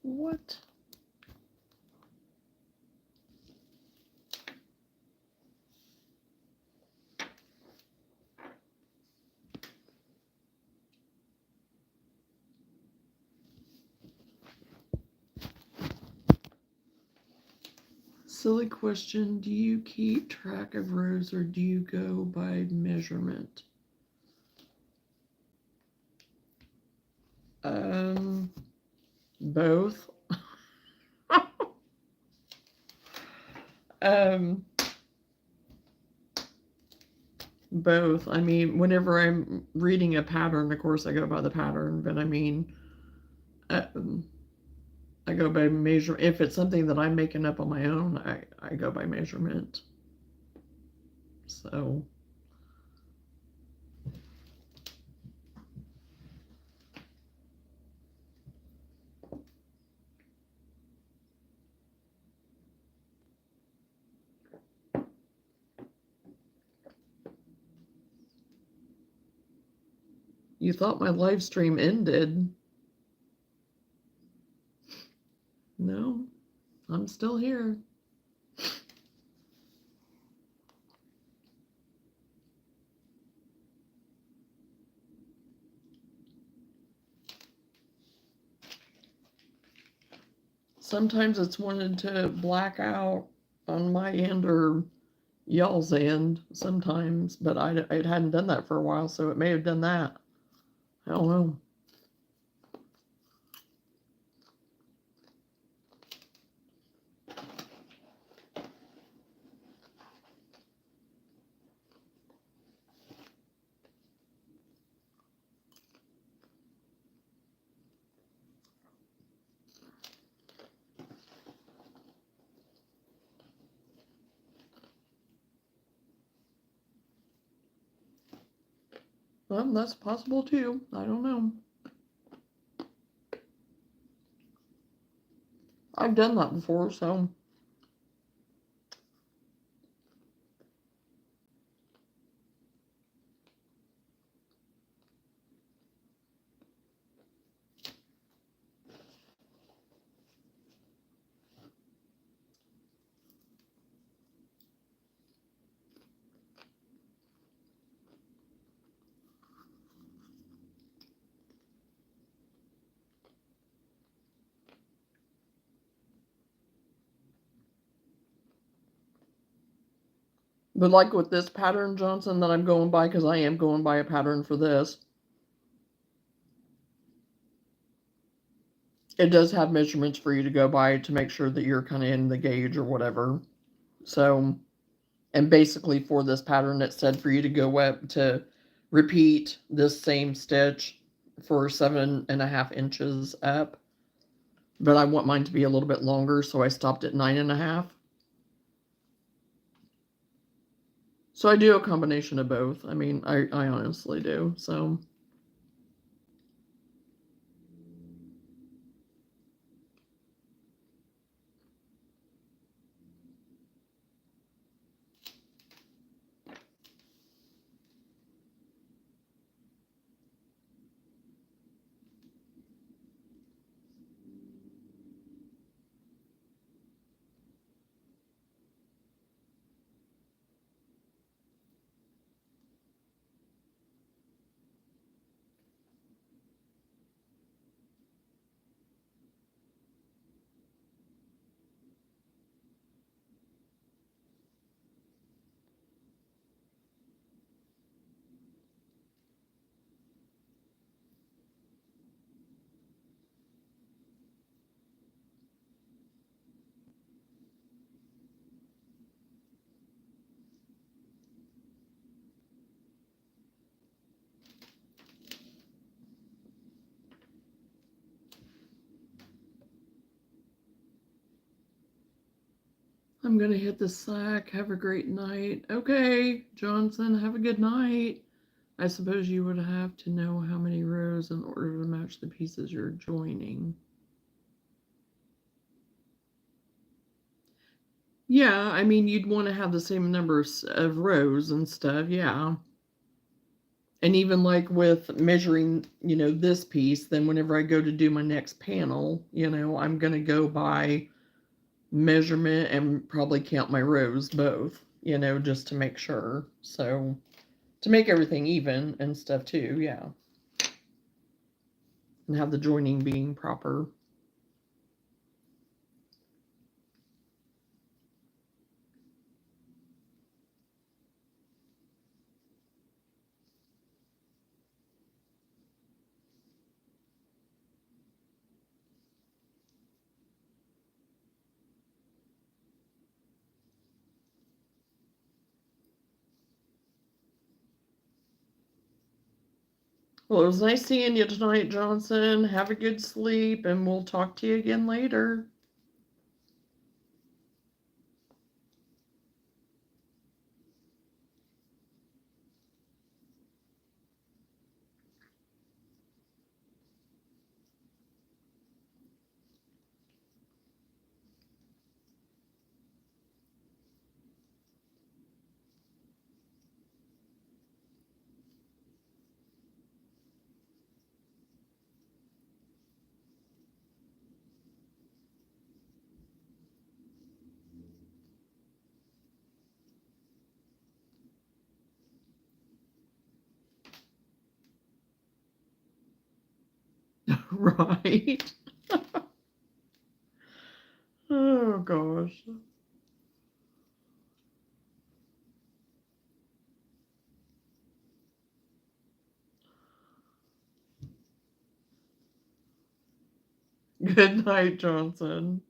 What? Silly question. Do you keep track of rows or do you go by measurement? Both. um, both. I mean, whenever I'm reading a pattern, of course, I go by the pattern, but I mean, I go by measure. If it's something that I'm making up on my own, I go by measurement. So. You thought my live stream ended. No, I'm still here. sometimes it's wanted to black out on my end or y'all's end sometimes, but it hadn't done that for a while, so it may have done that. I don't know. Well, that's possible too. I don't know. I've done that before, so. But like with this pattern, Johnson, that I'm going by, because I am going by a pattern for this, it does have measurements for you to go by to make sure that you're kind of in the gauge or whatever. So, and basically for this pattern, it said for you to go up to repeat this same stitch for 7.5 inches up. But I want mine to be a little bit longer, so I stopped at 9.5. So I do a combination of both. I mean, I honestly do. So. I'm gonna hit the sack. Have a great night. Okay, Johnson, have a good night. I suppose you would have to know how many rows in order to match the pieces you're joining. Yeah, I mean, you'd want to have the same number of rows and stuff, yeah. And even like with measuring, this piece, then whenever I go to do my next panel, I'm gonna go by measurement and probably count my rows both, just to make sure. So to make everything even and stuff too, yeah. And have the joining being proper. Well, it was nice seeing you tonight, Johnson. Have a good sleep, and we'll talk to you again later. Right. gosh. Good night, Johnson.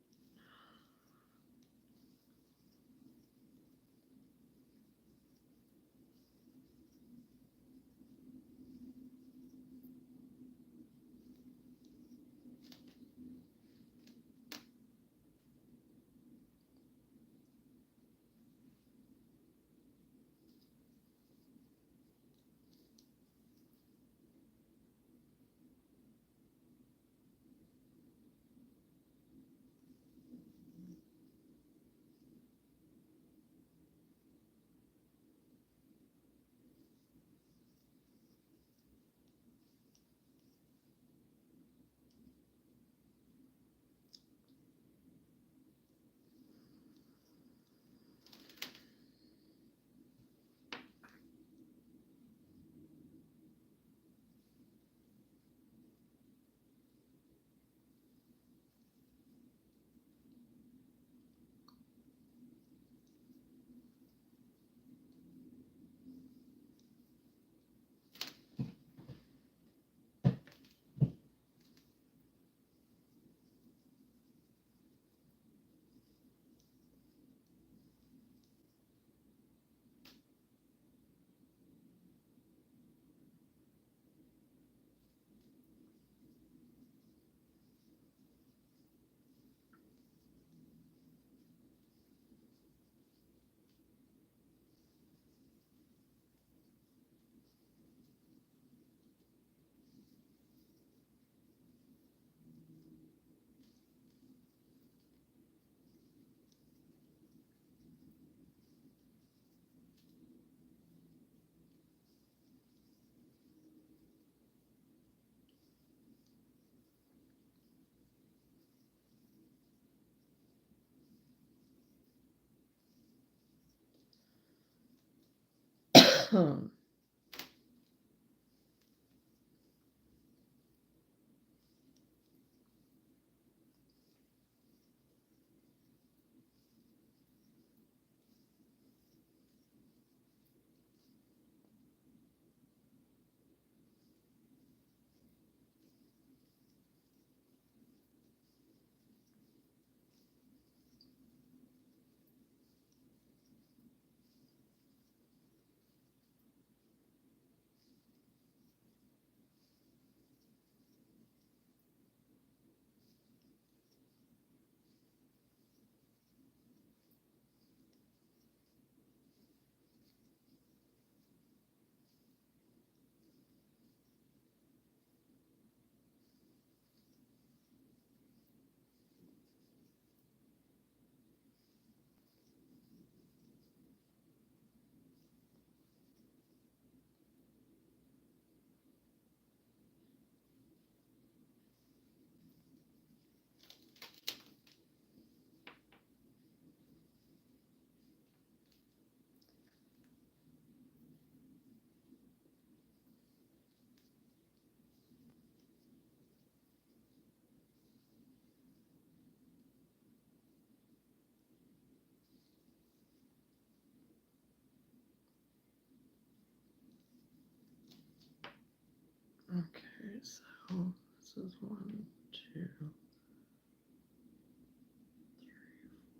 Okay, so this is 1, 2, 3,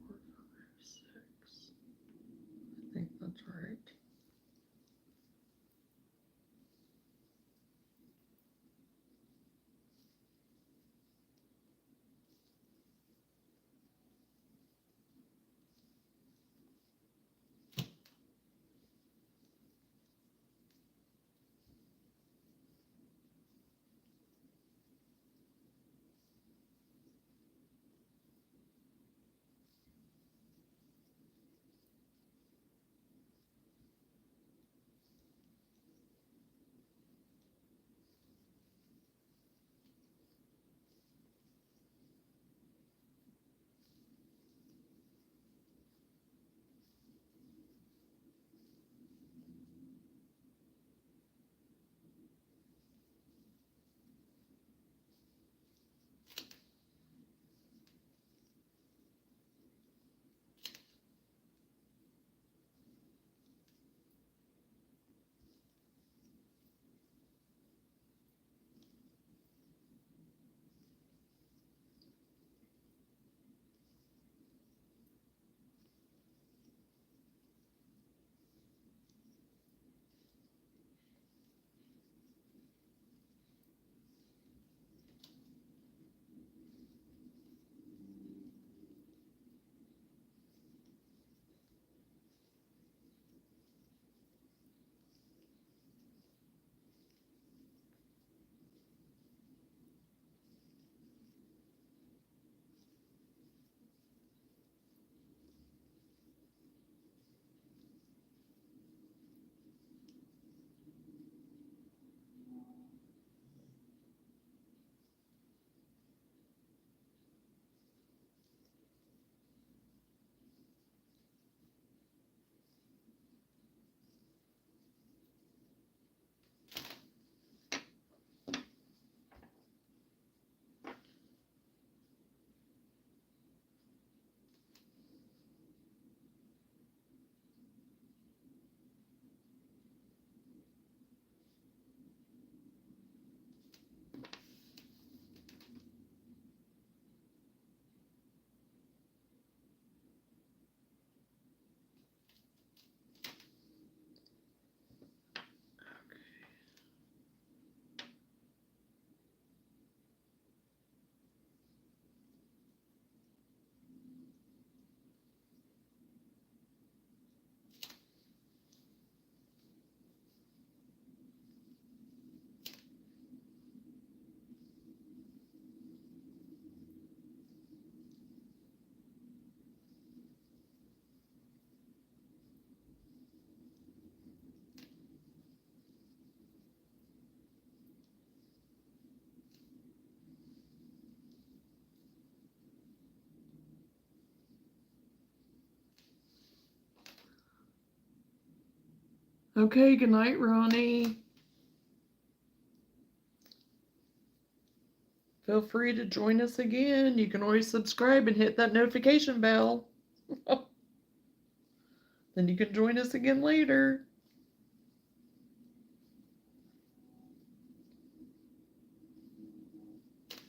4, 5, 6. I think that's right. Okay, good night, Ronnie. Feel free to join us again. You can always subscribe and hit that notification bell. Then you can join us again later.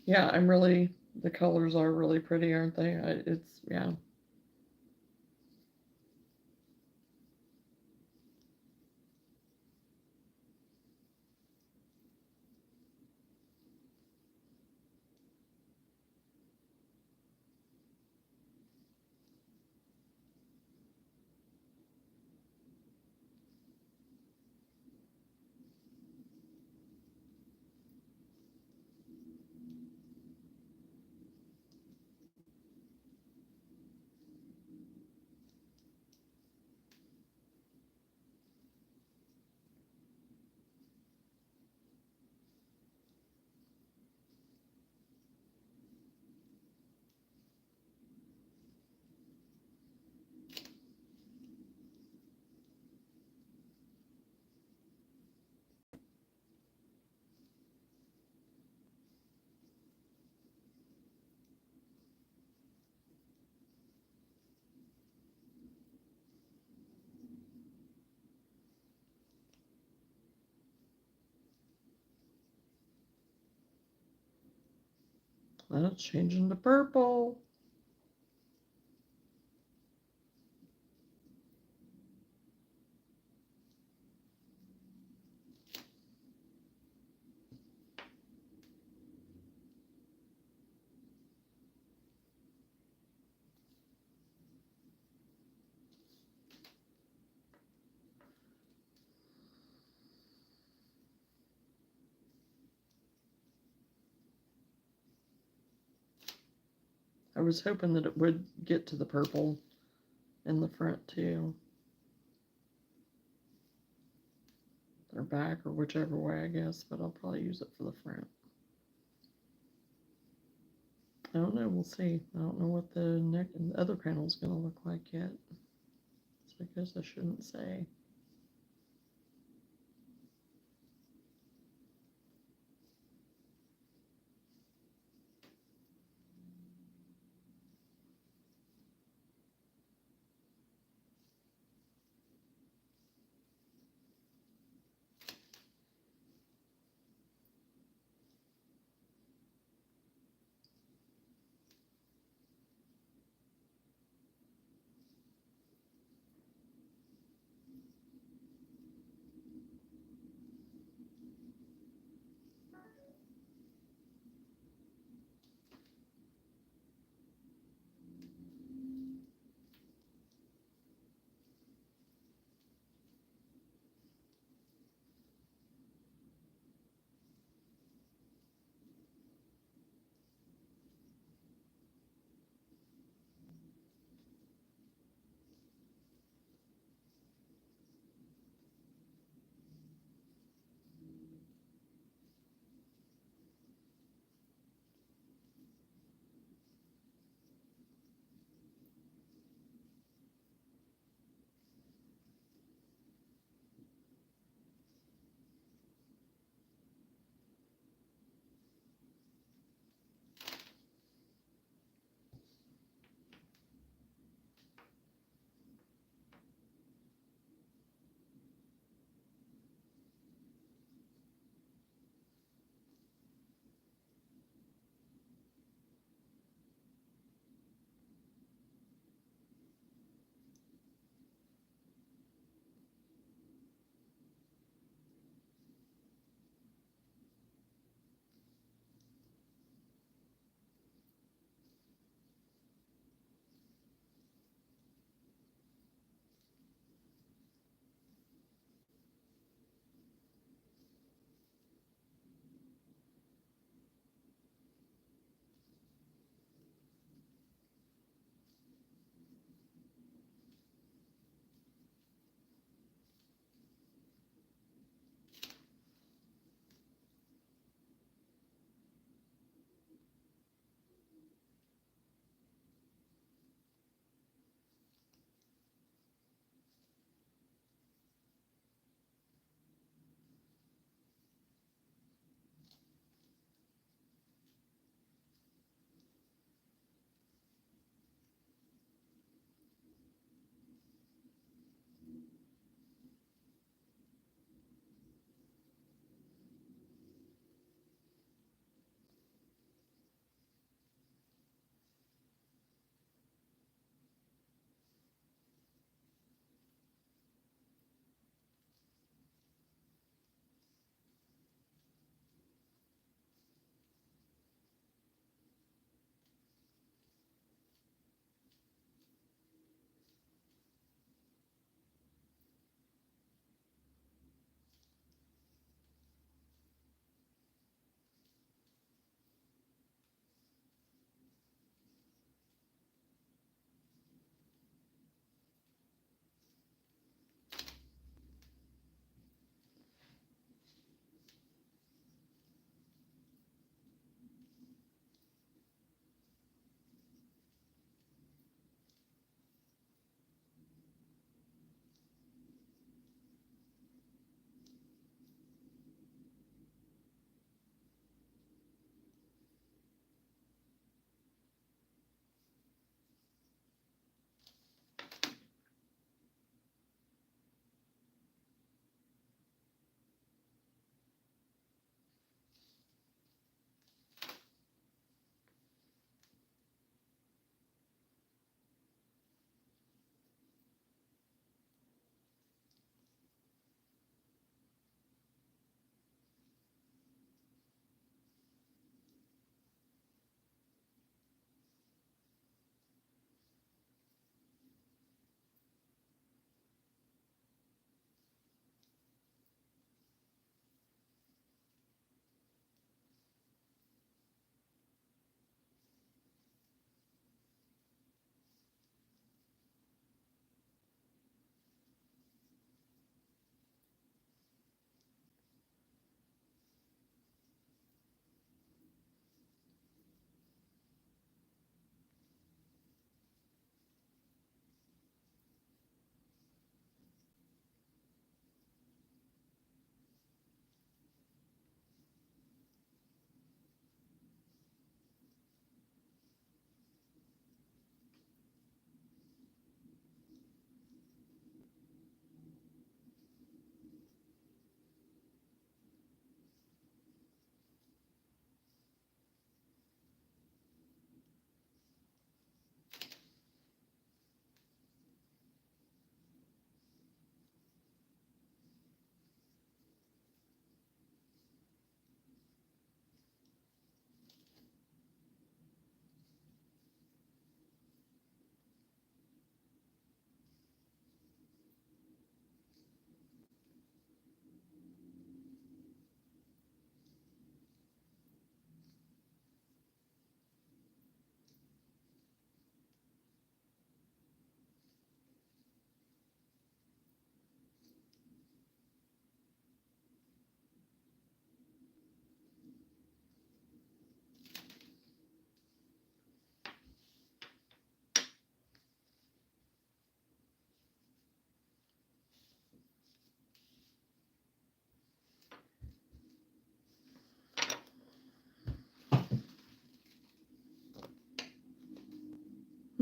Yeah, the colors are really pretty, aren't they? Yeah. That's changing to purple. I was hoping that it would get to the purple in the front too. Or back, or whichever way, I guess, but I'll probably use it for the front. I don't know, we'll see. I don't know what the other panel is going to look like yet. So I guess I shouldn't say.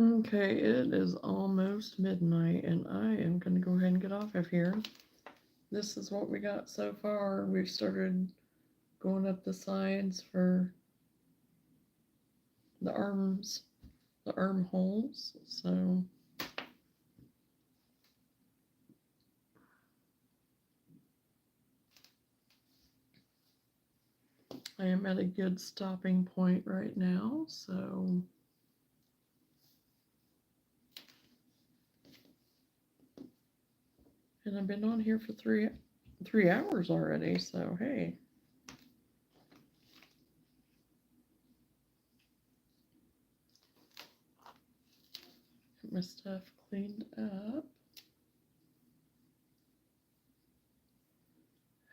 Okay, it is almost midnight, and I am going to go ahead and get off of here. This is what we got so far. We've started going up the sides for the arms, the armholes. So I am at a good stopping point right now. So and I've been on here for three hours already. So hey. Get my stuff cleaned up.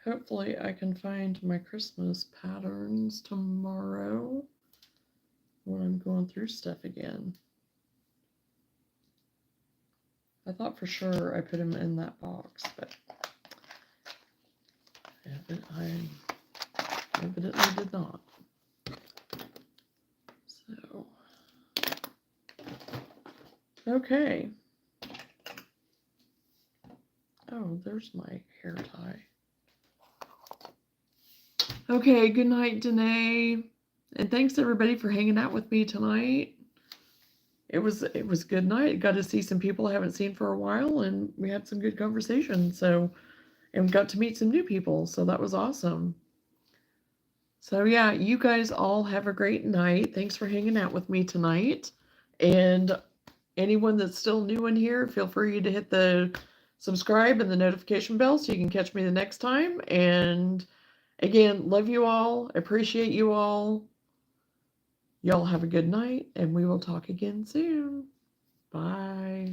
Hopefully I can find my Christmas patterns tomorrow when I'm going through stuff again. I thought for sure I put them in that box, but I evidently did not. So, okay. Oh, there's my hair tie. Okay, good night, Danae. And thanks everybody for hanging out with me tonight. It was a good night. Got to see some people I haven't seen for a while, and we had some good conversation. So, and got to meet some new people. So that was awesome. So yeah, you guys all have a great night. Thanks for hanging out with me tonight. And anyone that's still new in here, feel free to hit the subscribe and the notification bell so you can catch me the next time. And again, love you all. Appreciate you all. Y'all have a good night, and we will talk again soon. Bye.